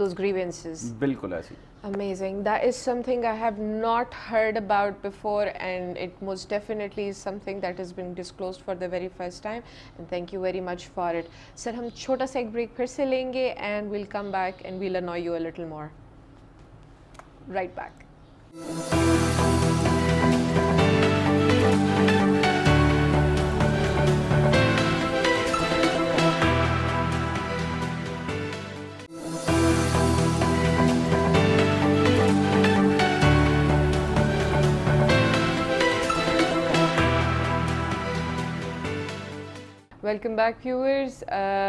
those grievances. بالکل ایسی. Amazing. That is something I have not heard about before, and it most definitely is something that has been disclosed for the very first time, and thank you very much for it. Sir, ہم چھوٹا سا ایک break پھر سے لیں گے and we'll come back and we'll annoy you a little more. Right back. Welcome back viewers.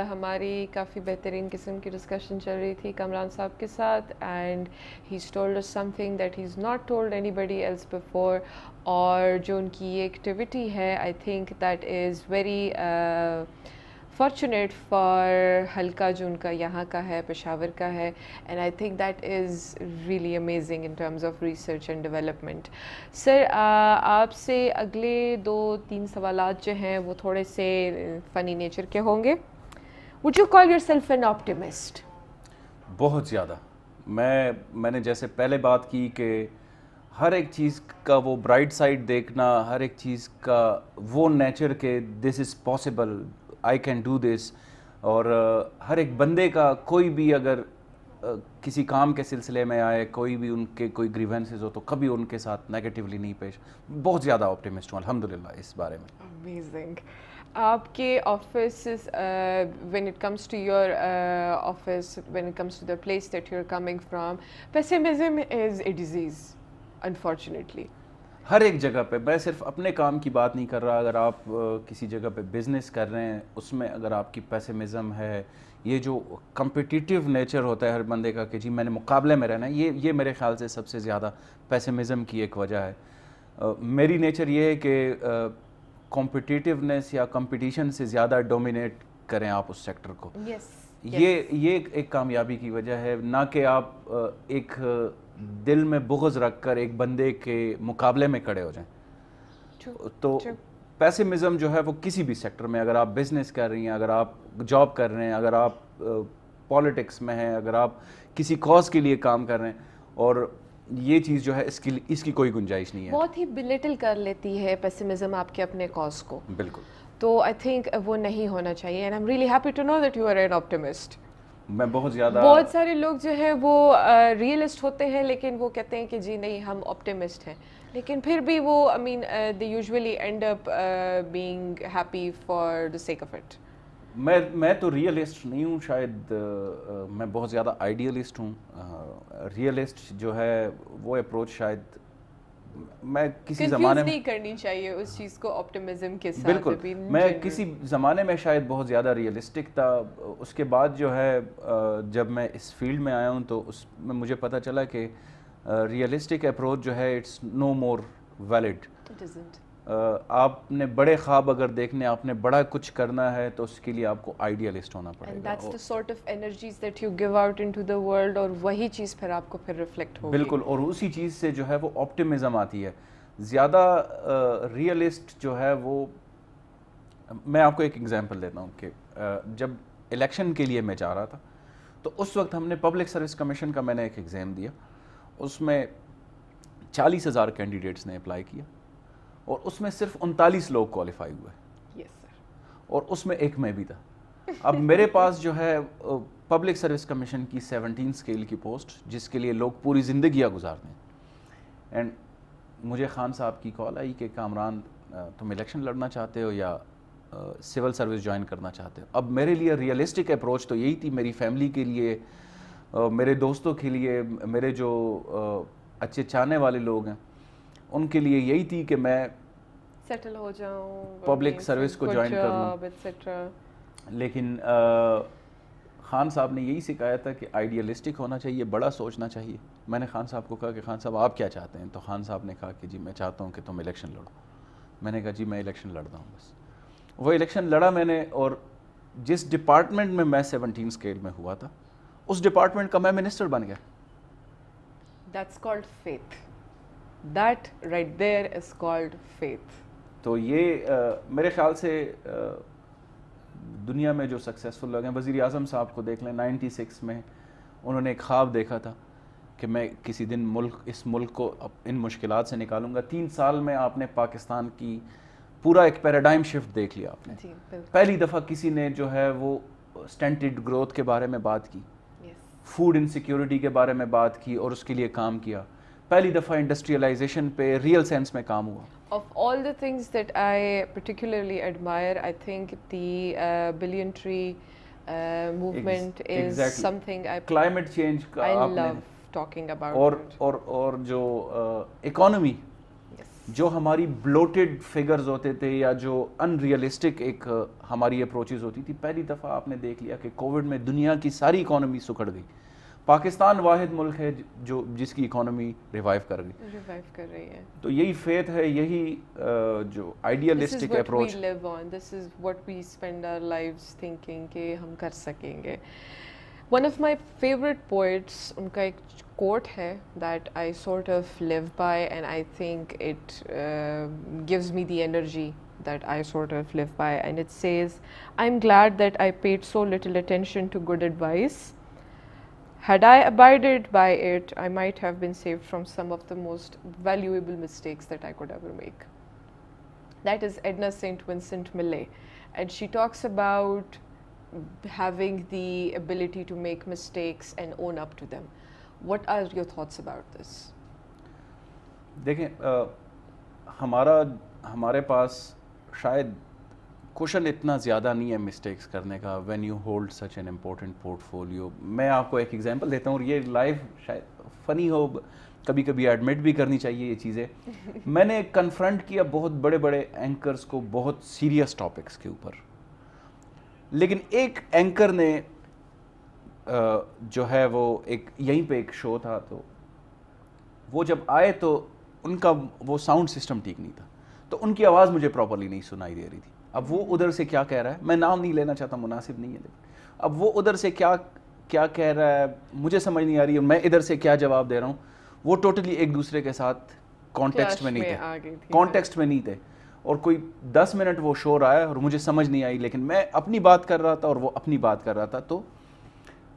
ہماری کافی بہترین قسم کی ڈسکشن چل رہی تھی کامران صاحب کے ساتھ، and has told us something that has not told anybody else before. اور جو ان کی یہ ایکٹیویٹی ہے، I think that is very fortunate for حلقہ جو ان کا یہاں کا ہے، پشاور کا ہے، and I think that is really amazing in terms of research and development. Sir, آپ سے اگلے 2-3 سوالات جو ہیں وہ تھوڑے سے فنی نیچر کے ہوں گے. Would you call your self an optimist? بہت زیادہ. میں نے جیسے پہلے بات کی کہ ہر ایک چیز کا وہ برائٹ سائڈ دیکھنا، ہر ایک چیز کا وہ نیچر کہ this is possible, I can do this. اور ہر ایک بندے کا کوئی بھی اگر کسی کام کے سلسلے میں آئے، کوئی بھی ان کے کوئی گریونسز ہو، تو کبھی ان کے ساتھ نیگیٹیولی نہیں پیش. بہت زیادہ آپٹیمسٹ ہوں الحمدللہ اس بارے میں. امیزنگ. آپ کے office, when it comes to your office, when it comes to the place that you're coming from, pessimism is a disease, unfortunately. ہر ایک جگہ پہ. میں صرف اپنے کام کی بات نہیں کر رہا، اگر آپ کسی جگہ پہ بزنس کر رہے ہیں اس میں اگر آپ کی پیسمزم ہے، یہ جو کمپٹیٹیو نیچر ہوتا ہے ہر بندے کا کہ جی میں نے مقابلے میں رہنا ہے، یہ میرے خیال سے سب سے زیادہ پیسمزم کی ایک وجہ ہے. میری نیچر یہ ہے کہ کمپٹیٹیونیس یا کمپٹیشن سے زیادہ ڈومینیٹ کریں آپ اس سیکٹر کو. یہ ایک کامیابی کی وجہ ہے، نہ کہ آپ ایک دل میں بغض رکھ کر ایک بندے کے مقابلے میں کھڑے ہو جائیں. تو پیسمزم جو ہے وہ کسی بھی سیکٹر میں، اگر آپ بزنس کر رہی ہیں، اگر آپ جاب کر رہے ہیں، اگر آپ پالیٹکس میں ہیں، اگر آپ کسی کاز کے لیے کام کر رہے ہیں، اور یہ چیز جو ہے اس کی کوئی گنجائش نہیں ہے. بہت ہی بلیٹل کر لیتی ہے پیسمزم آپ کے اپنے کاز کو. بالکل. تو آئی تھنک وہ نہیں ہونا چاہیے، and I am really happy to know that you are an optimist. میں بہت سارے لوگ جو ہیں وہ ریئلسٹ ہوتے ہیں، لیکن وہ کہتے ہیں کہ جی نہیں ہم آپٹیمسٹ ہیں، لیکن پھر بھی وہ they usually end up being happy for the sake of it. میں تو ریئلسٹ نہیں ہوں شاید، میں بہت زیادہ آئیڈیلسٹ ہوں. ریئلسٹ جو ہے وہ اپروچ شاید میں کسی زمانے میں نہیں کرنی چاہیے اس چیز کو آپٹمزم کے ساتھ. بالکل میں کسی زمانے میں شاید بہت زیادہ ریئلسٹک تھا. اس کے بعد جو ہے جب میں اس فیلڈ میں آیا ہوں تو اس میں مجھے پتہ چلا کہ ریئلسٹک اپروچ جو ہے اٹس نو مور ویلڈ. آپ نے بڑے خواب اگر دیکھنے، آپ نے بڑا کچھ کرنا ہے تو اس کے لیے آپ کو آئیڈیلسٹ ہونا پڑے گا. That's the sort of energies that you give out into the world, اور وہی چیز پھر آپ کو پھر ریفلیکٹ ہوگی. بالکل، اور اسی چیز سے جو ہے وہ آپٹمزم آتی ہے. زیادہ ریئلسٹ جو ہے وہ، میں آپ کو ایک ایگزامپل دیتا ہوں کہ جب الیکشن کے لیے میں جا رہا تھا تو اس وقت ہم نے پبلک سروس کمیشن کا میں نے ایک ایگزام دیا. اس میں 40,000 کینڈیڈیٹس نے اپلائی کیا اور اس میں صرف 39 لوگ کوالیفائی ہوئے. Yes, sir. اور اس میں ایک میں بھی تھا. اب میرے پاس جو ہے پبلک سروس کمیشن کی 17 اسکیل کی پوسٹ جس کے لیے لوگ پوری زندگیاں گزارتے ہیں. اینڈ مجھے خان صاحب کی کال آئی کہ کامران تم الیکشن لڑنا چاہتے ہو یا سول سروس جوائن کرنا چاہتے ہو. اب میرے لیے ریئلسٹک اپروچ تو یہی تھی، میری فیملی کے لیے، میرے دوستوں کے لیے، میرے جو اچھے چاہنے والے لوگ ہیں ان کے لیے یہی تھی کہ میں سیٹل ہو جاؤں، پبلک سروس کو جوائن کر لوں. لیکن خان صاحب نے یہی سکھایا تھا کہ آئیڈیلسٹک ہونا چاہیے، بڑا سوچنا چاہیے. میں نے خان صاحب کو کہا کہ خان صاحب آپ کیا چاہتے ہیں؟ تو خان صاحب نے کہا کہ جی میں چاہتا ہوں کہ تم الیکشن لڑو. میں نے کہا جی میں الیکشن لڑتا ہوں. بس وہ الیکشن لڑا میں نے، اور جس ڈپارٹمنٹ میں میں 17 اسکیل میں ہوا تھا اس ڈپارٹمنٹ کا میں منسٹر بن گیا. That's called faith. That right there is called faith. تو یہ میرے خیال سے دنیا میں جو سکسیسفل لوگ ہیں، وزیر اعظم صاحب کو دیکھ لیں. 96 میں انہوں نے ایک خواب دیکھا تھا کہ میں کسی دن اس ملک کو ان مشکلات سے نکالوں گا. 3 سال میں آپ نے پاکستان کی پورا ایک پیراڈائم شفٹ دیکھ لیا. آپ نے پہلی دفعہ کسی نے جو ہے وہ سٹینٹڈ گروتھ کے بارے میں بات کی، فوڈ انسیکیورٹی کے بارے میں بات کی اور اس کے لیے کام کیا. پہلی دفعہ انڈسٹریلائزیشن پہ ریئل سینس میں کام ہوا. Of all the things that I particularly admire, I think the billion tree movement is something climate change کا I love talking about. اور جو اکانومی، جو ہماری بلوٹڈ فگرز ہوتے تھے یا جو ان ریئلسٹک ایک ہماری اپروچز ہوتی تھی، پہلی دفعہ آپ نے دیکھ لیا کہ کووڈ میں دنیا کی ساری اکانومی سکڑ گئی. پاکستان واحد ملک ہے جس کی اکانومی ریوائیو کر رہی ہے. تو یہی فیتھ ہے، یہی جو idealistic approach. This is what we spend our lives thinking کہ ہم کر سکیں گے. One of my favorite poets, ان کا ایک quote ہے that I sort of live by, and I think it gives me the energy that I sort of live by, and it says, "I'm glad that I paid so little attention to good advice. Had I abided by it, I might have been saved from some of the most valuable mistakes that I could ever make." That is Edna St. Vincent Millay, and she talks about having the ability to make mistakes and own up to them. What are your thoughts about this? دیکھیں ہمارے پاس شاید کوشن اتنا زیادہ نہیں ہے mistakes کرنے کا when you hold such an important port folio. میں آپ کو ایک ایگزامپل دیتا ہوں، اور یہ لائف شاید فنی ہو، کبھی کبھی ایڈمٹ بھی کرنی چاہیے یہ چیزیں. میں نے کنفرنٹ کیا بہت بڑے بڑے اینکرز کو بہت سیریس ٹاپکس کے اوپر، لیکن ایک اینکر نے جو ہے وہ ایک یہیں پہ ایک شو تھا، تو وہ جب آئے تو ان کا وہ ساؤنڈ سسٹم ٹھیک نہیں تھا، تو ان کی آواز مجھے پراپرلی نہیں سنائی دے رہی تھی. اب وہ ادھر سے کیا کہہ رہا ہے، میں نام نہیں لینا چاہتا، مناسب نہیں ہے، لیکن اب وہ ادھر سے کیا کہہ رہا ہے مجھے سمجھ نہیں آ رہی ہے، میں ادھر سے کیا جواب دے رہا ہوں. وہ ٹوٹلی ایک دوسرے کے ساتھ کانٹیکسٹ میں نہیں تھے، اور کوئی 10 منٹ وہ شو رہا ہے اور مجھے سمجھ نہیں آئی، لیکن میں اپنی بات کر رہا تھا اور وہ اپنی بات کر رہا تھا. تو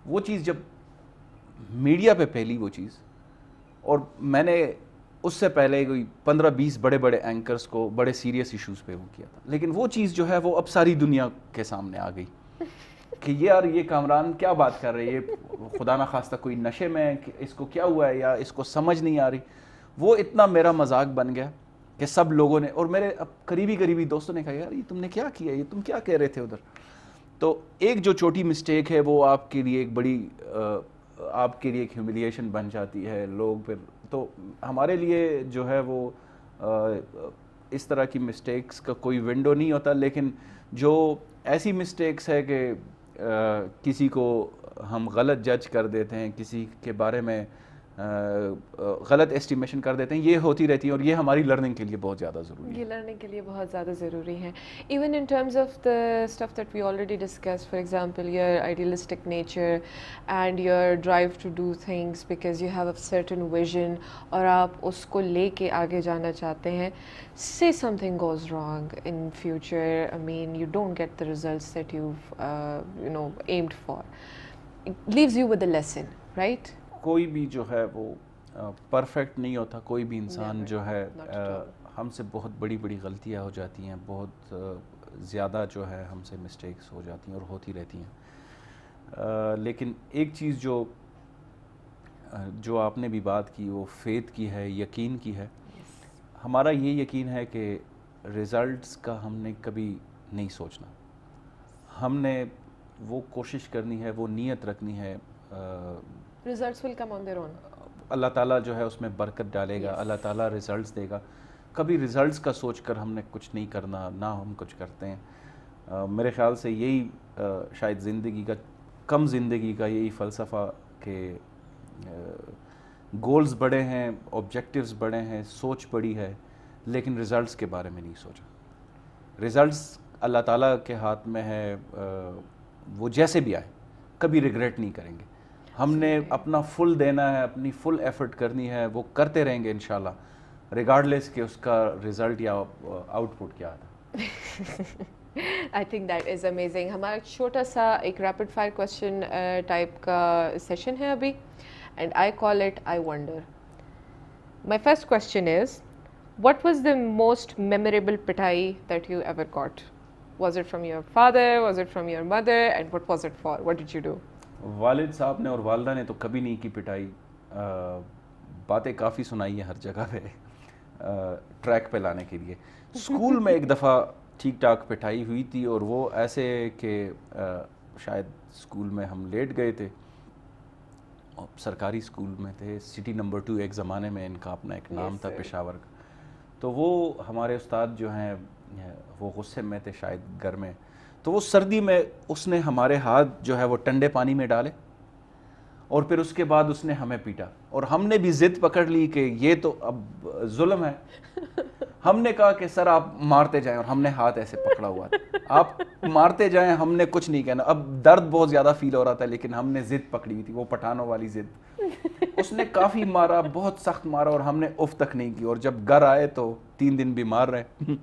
وہ چیز جب میڈیا پہ پھیلی وہ چیز، اور میں نے اس سے پہلے کوئی 15-20 بڑے بڑے اینکرز کو بڑے سیریس ایشوز پہ وہ کیا تھا، لیکن وہ چیز جو ہے وہ اب ساری دنیا کے سامنے آ گئی کہ یار یہ کامران کیا بات کر رہے ہیں، خدا نہ خواستہ کوئی نشے میں، اس کو کیا ہوا ہے یا اس کو سمجھ نہیں آ رہی. وہ اتنا میرا مذاق بن گیا کہ سب لوگوں نے، اور میرے اب قریبی دوستوں نے کہا یار یہ تم نے کیا کیا، یہ تم کیا کہہ رہے تھے ادھر. تو ایک جو چھوٹی مسٹیک ہے وہ آپ کے لیے ایک بڑی آپ کے لیے ایک ہیوملیشن بن جاتی ہے. لوگ پھر تو ہمارے لیے جو ہے وہ اس طرح کی مسٹیکس کا کوئی ونڈو نہیں ہوتا, لیکن جو ایسی مسٹیکس ہے کہ کسی کو ہم غلط جج کر دیتے ہیں, کسی کے بارے میں غلط ایسٹیمیشن کر دیتے ہیں, یہ ہوتی رہتی ہیں اور یہ ہماری لرننگ کے لیے بہت زیادہ ضروری ہے. یہ لرننگ کے لیے بہت زیادہ ضروری ہے. Even in terms of the stuff that we already discuss, for example your idealistic nature and your drive to do things because you have a certain vision, اور آپ اس کو لے کے آگے جانا چاہتے ہیں. Say something goes wrong in future, I mean you don't get the results that you know aimed for, leaves you with a lesson, right? کوئی بھی جو ہے وہ پرفیکٹ نہیں ہوتا, کوئی بھی انسان جو ہے ہم سے بہت بڑی بڑی غلطیاں ہو جاتی ہیں, بہت زیادہ جو ہے ہم سے مسٹیکس ہو جاتی ہیں اور ہوتی رہتی ہیں. لیکن ایک چیز جو آپ نے بھی بات کی وہ فیتھ کی ہے, یقین کی ہے. ہمارا یہ یقین ہے کہ ریزلٹس کا ہم نے کبھی نہیں سوچنا, ہم نے وہ کوشش کرنی ہے, وہ نیت رکھنی ہے. Results will come on their own. اللہ تعالیٰ جو ہے اس میں برکت ڈالے گا, اللہ تعالیٰ ریزلٹس دے گا. کبھی ریزلٹس کا سوچ کر ہم نے کچھ نہیں کرنا, نہ ہم کچھ کرتے ہیں. میرے خیال سے یہی شاید زندگی کا یہی فلسفہ کہ گولز بڑے ہیں, آبجیکٹیوز بڑے ہیں, سوچ بڑی ہے, لیکن ریزلٹس کے بارے میں نہیں سوچا. ریزلٹس اللہ تعالیٰ کے ہاتھ میں ہے, وہ جیسے بھی آئے کبھی ریگریٹ نہیں کریں گے. ہم نے اپنا فل دینا ہے, اپنی فل ایفرٹ کرنی ہے, وہ کرتے رہیں گے انشاءاللہ, ریگارڈلیس کہ اس کا ریزلٹ یا آؤٹ پٹ کیا تھا. آئی تھنک دیٹ از امیزنگ. ہمارا چھوٹا سا ایک ریپڈ فائر کوشچن ٹائپ کا سیشن ہے ابھی, and I call it I wonder. My first question is, what was the most memorable pitai that you ever got? Was it from your father? Was it from your mother? And what was it for? What did you do? والد صاحب نے اور والدہ نے تو کبھی نہیں کی پٹائی. باتیں کافی سنائی ہیں ہر جگہ پہ ٹریک پہ لانے کے لیے. اسکول میں ایک دفعہ ٹھیک ٹھاک پٹائی ہوئی تھی, اور وہ ایسے کہ شاید اسکول میں ہم لیٹ گئے تھے, سرکاری اسکول میں تھے, سٹی نمبر 2 ایک زمانے میں ان کا اپنا ایک نام تھا پشاور کا. تو وہ ہمارے استاد جو ہیں وہ غصے میں تھے شاید گھر میں, تو وہ سردی میں اس نے ہمارے ہاتھ جو ہے وہ ٹھنڈے پانی میں ڈالے, اور پھر اس کے بعد اس نے ہمیں پیٹا, اور ہم نے بھی ضد پکڑ لی کہ یہ تو اب ظلم ہے. ہم نے کہا کہ سر آپ مارتے جائیں, اور ہم نے ہاتھ ایسے پکڑا ہوا تھا, آپ مارتے جائیں, ہم نے کچھ نہیں کہنا. اب درد بہت زیادہ فیل ہو رہا تھا, لیکن ہم نے ضد پکڑی ہوئی تھی, وہ پٹھانوں والی ضد. اس نے کافی مارا, بہت سخت مارا, اور ہم نے اف تک نہیں کی, اور جب گھر آئے تو 3 دن بیمار رہے.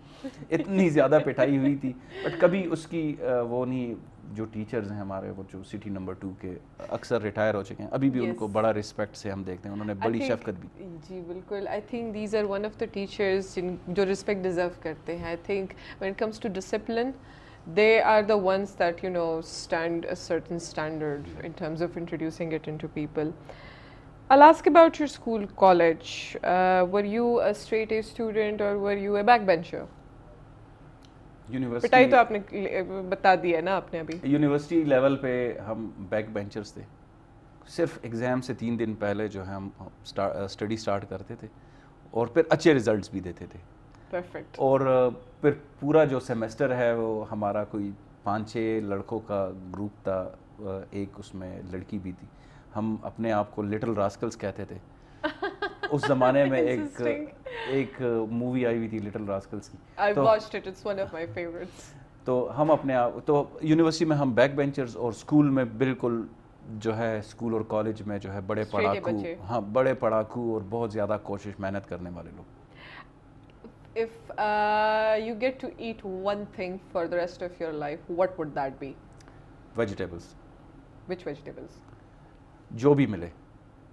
اتنی زیادہ پٹائی ہوئی تھی. بٹ کبھی اس کی وہ نہیں, جو ٹیچرز ہیں ہمارے, وہ جو سٹی نمبر 2 کے اکثر ریٹائر ہو چکے ہیں, ابھی بھی ان کو بڑا رسپیکٹ سے ہم دیکھتے ہیں, انہوں نے بڑی شفقت بھی. جی بالکل. I think these are one of the teachers جو رسپیکٹ ڈیزرو کرتے ہیں. I think when it comes to discipline, they are the ones that, you know, stand a certain standard in terms of introducing it into people. I'll ask about your school, college. Were you a straight A student or were you a backbencher? University پٹائی تو آپ نے بتا دیا نا آپ نے ابھی. یونیورسٹی لیول پہ ہم بیک بینچرز تھے. صرف ایگزام سے 3 دن پہلے جو ہے ہم اسٹڈی اسٹارٹ کرتے تھے, اور پھر اچھے ریزلٹس بھی دیتے تھے. پرفیکٹ. اور پھر پورا جو سیمسٹر ہے وہ ہمارا کوئی 5-6 لڑکوں کا گروپ تھا, ایک اس میں لڑکی بھی تھی. ہم اپنے آپ کو لٹل راسکلز کہتے تھے. اس زمانے میں ایک مووی آئی ہوئی تھی لٹل راسکلز کی. I've watched it. It's one of my favorites. تو ہم اپنے آپ, تو یونیورسٹی میں ہم بیک بینچرز, اور اسکول میں بالکل جو ہے اسکول اور کالج میں جو ہے بڑے پڑھاکو, ہاں بڑے پڑھاکو اور بہت زیادہ کوشش محنت کرنے والے لوگ. If you get to eat one thing for the rest of your life, what would that be? Vegetables. Which vegetables? جو بھی ملے,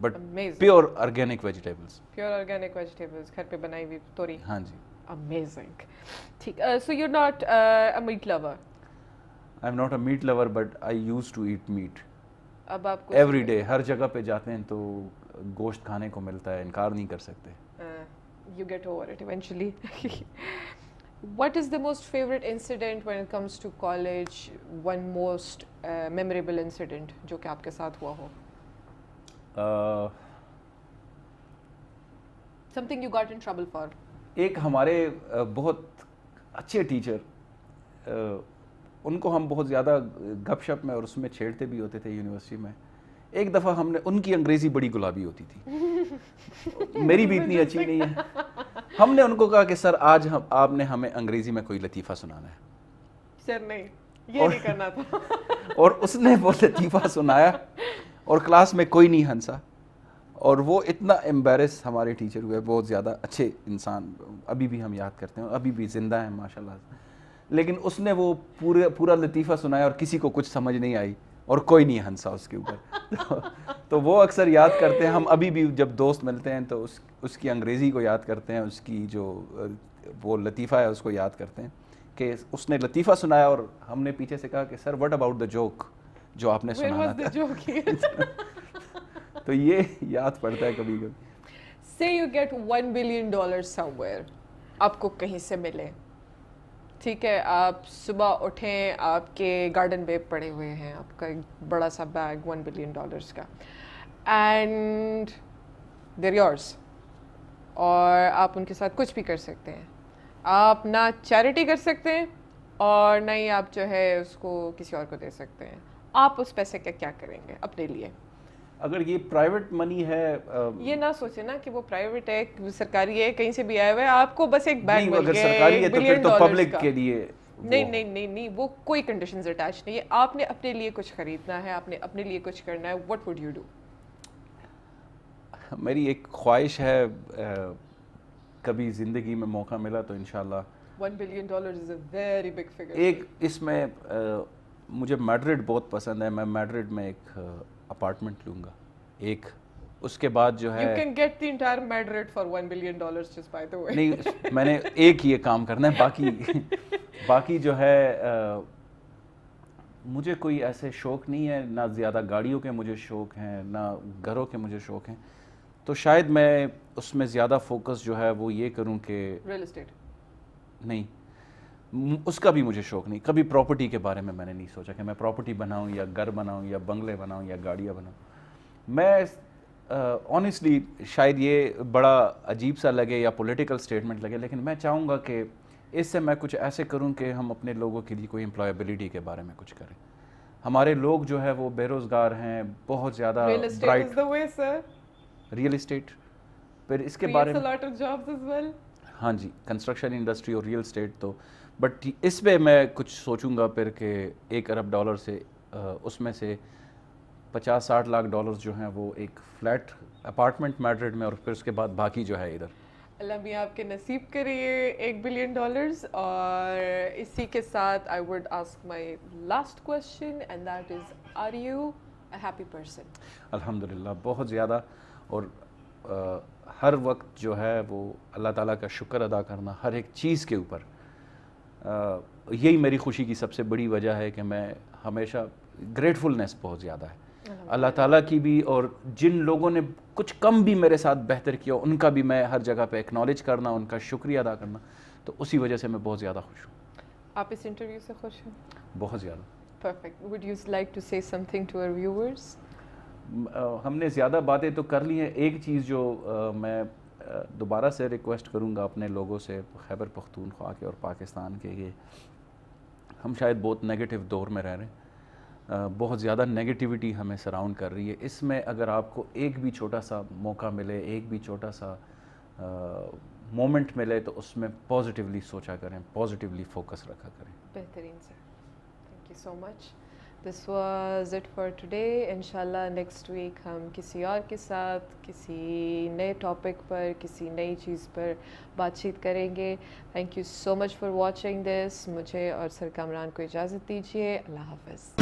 but Amazing. Pure organic vegetables. Pure organic vegetables, گھر پہ بنائی ہوئی توری. ہاں جی. Amazing. ٹھیک. So you're not a meat lover? I'm not a meat lover, but I used to eat meat. اب آپ کو Every day, ہر جگہ پہ جاتے ہیں تو گوشت کھانے کو ملتا ہے, انکار نہیں کر سکتے. You get over it eventually. What is the most favorite incident when it comes to college? One most memorable incident جو کہ آپ کے ساتھ ہوا ہو. Something you got in trouble for. ایک ہمارے بہت اچھے ٹیچر, ان کو ہم بہت زیادہ گپ شپ میں اور اس میں چھیڑتے بھی ہوتے تھے یونیورسٹی میں. ایک دفعہ ہم نے, ان کی انگریزی بڑی گلابی ہوتی تھی, میری بھی اتنی اچھی نہیں ہے. ہم نے ان کو کہا کہ سر آج آپ نے ہمیں انگریزی میں کوئی لطیفہ سنانا ہے. سر نہیں, یہ نہیں کرنا تھا. اور اس نے وہ لطیفہ سنایا اور کلاس میں کوئی نہیں ہنسا, اور وہ اتنا ایمبیرس ہمارے ٹیچر ہوئے, بہت زیادہ اچھے انسان, ابھی بھی ہم یاد کرتے ہیں, ابھی بھی زندہ ہیں ماشاءاللہ. لیکن اس نے وہ پورا لطیفہ سنایا اور کسی کو کچھ سمجھ نہیں آئی اور کوئی نہیں ہنسا اس کے اوپر. تو وہ اکثر یاد کرتے ہیں, ہم ابھی بھی جب دوست ملتے ہیں تو اس کی انگریزی کو یاد کرتے ہیں, اس کی جو وہ لطیفہ ہے اس کو یاد کرتے ہیں کہ اس نے لطیفہ سنایا اور ہم نے پیچھے سے کہا کہ sir what about the joke جو آپ نے سنانا تھا. تو یہ یاد پڑتا ہے کبھی کبھی. Say you get $1 billion somewhere, آپ کو کہیں سے ملے, ٹھیک ہے, آپ صبح اٹھیں, آپ کے گارڈن بیگ پڑے ہوئے ہیں, آپ کا ایک بڑا سا بیگ $1 billion کا, اینڈ they're yours, اور آپ ان کے ساتھ کچھ بھی کر سکتے ہیں. آپ نہ چیریٹی کر سکتے ہیں اور نہ ہی آپ جو ہے اس کو کسی اور کو دے سکتے ہیں. آپ اس پیسے کا کیا کریں گے اپنے لیے؟ اگر یہ پرائیویٹ منی ہے, یہ نہ سوچے نا کہ وہ پرائیویٹ ہے, سرکاری ہے, کہیں سے بھی آیا ہوا ہے, آپ کو بس ایک بیگ مل گیا ہے تو پھر تو پبلک کے لیے. نہیں, وہ کوئی کنڈیشنز اٹیچ نہیں ہے. آپ نے اپنے لیے کچھ خریدنا ہے, آپ نے اپنے لیے کچھ کرنا ہے, what would you do? میری ایک خواہش ہے, کبھی زندگی میں موقع ملا تو انشاءاللہ $1 billion is a very big figure. ایک اس میں مجھے میڈرڈ بہت پسند ہے, میں میڈرڈ میں ایک اپارٹمنٹ لوں گا ایک, اس کے بعد جو ہے You can get the entire Madrid for $1 billion just by the way. نہیں, میں نے ایک یہ کام کرنا ہے, باقی جو ہے مجھے کوئی ایسے شوق نہیں ہے, نہ زیادہ گاڑیوں کے مجھے شوق ہیں, نہ گھروں کے مجھے شوق ہیں. تو شاید میں اس میں زیادہ فوکس جو ہے وہ یہ کروں کہ ریئل اسٹیٹ نہیں, اس کا بھی مجھے شوق نہیں. کبھی پراپرٹی کے بارے میں نے نہیں سوچا کہ میں پراپرٹی بناؤں یا گھر بناؤں یا بنگلے بناؤں یا گاڑیاں بناؤں. میں آنیسٹلی شاید یہ بڑا عجیب سا لگے یا پولیٹیکل اسٹیٹمنٹ لگے, لیکن میں چاہوں گا کہ اس سے میں کچھ ایسے کروں کہ ہم اپنے لوگوں کے لیے کوئی امپلائبلٹی کے بارے میں کچھ کریں. ہمارے لوگ جو ہے وہ بے روزگار ہیں, بہت زیادہ برائٹ. ریئل اسٹیٹ, پھر اس کے بارے میں ہاں جی, کنسٹرکشن انڈسٹری اور ریئل اسٹیٹ تو, بٹ اس پہ میں کچھ سوچوں گا پھر کہ $1 ارب سے اس میں سے $50-60 لاکھ جو ہیں وہ ایک فلیٹ اپارٹمنٹ میڈرڈ میں, اور پھر اس کے بعد باقی جو ہے ادھر. اللہ میاں آپ کے نصیب کریے $1 billion. اور اسی کے ساتھ I would ask my last question and that is, are you a happy person? الحمدللہ بہت زیادہ, اور ہر وقت جو ہے وہ اللہ تعالیٰ کا شکر ادا کرنا ہر ایک چیز کے اوپر, یہی میری خوشی کی سب سے بڑی وجہ ہے کہ میں ہمیشہ گریٹفلنس بہت زیادہ ہے اللہ تعالیٰ کی بھی, اور جن لوگوں نے کچھ کم بھی میرے ساتھ بہتر کیا ان کا بھی میں ہر جگہ پہ ایکنالج کرنا, ان کا شکریہ ادا کرنا, تو اسی وجہ سے میں بہت زیادہ خوش ہوں. آپ اس انٹرویو سے خوش ہیں؟ بہت زیادہ. Perfect. would you like to say something to our viewers? ہم نے زیادہ باتیں تو کر لی ہیں. ایک چیز جو میں دوبارہ سے ریکویسٹ کروں گا اپنے لوگوں سے, خیبر پختونخوا کے اور پاکستان کے, یہ ہم شاید بہت نیگیٹو دور میں رہ رہے ہیں, بہت زیادہ نیگیٹیوٹی ہمیں سراؤنڈ کر رہی ہے. اس میں اگر آپ کو ایک بھی چھوٹا سا موقع ملے, ایک بھی چھوٹا سا مومنٹ ملے, تو اس میں پازیٹیولی سوچا کریں, پازیٹیولی فوکس رکھا کریں. بہترین sir, thank you so much. This was it for today. انشاءاللہ نیکسٹ ویک ہم کسی اور کے ساتھ کسی نئے ٹاپک پر, کسی نئی چیز پر بات چیت کریں گے. Thank you so much for watching this. مجھے اور سر کامران کو اجازت دیجیے. اللہ حافظ.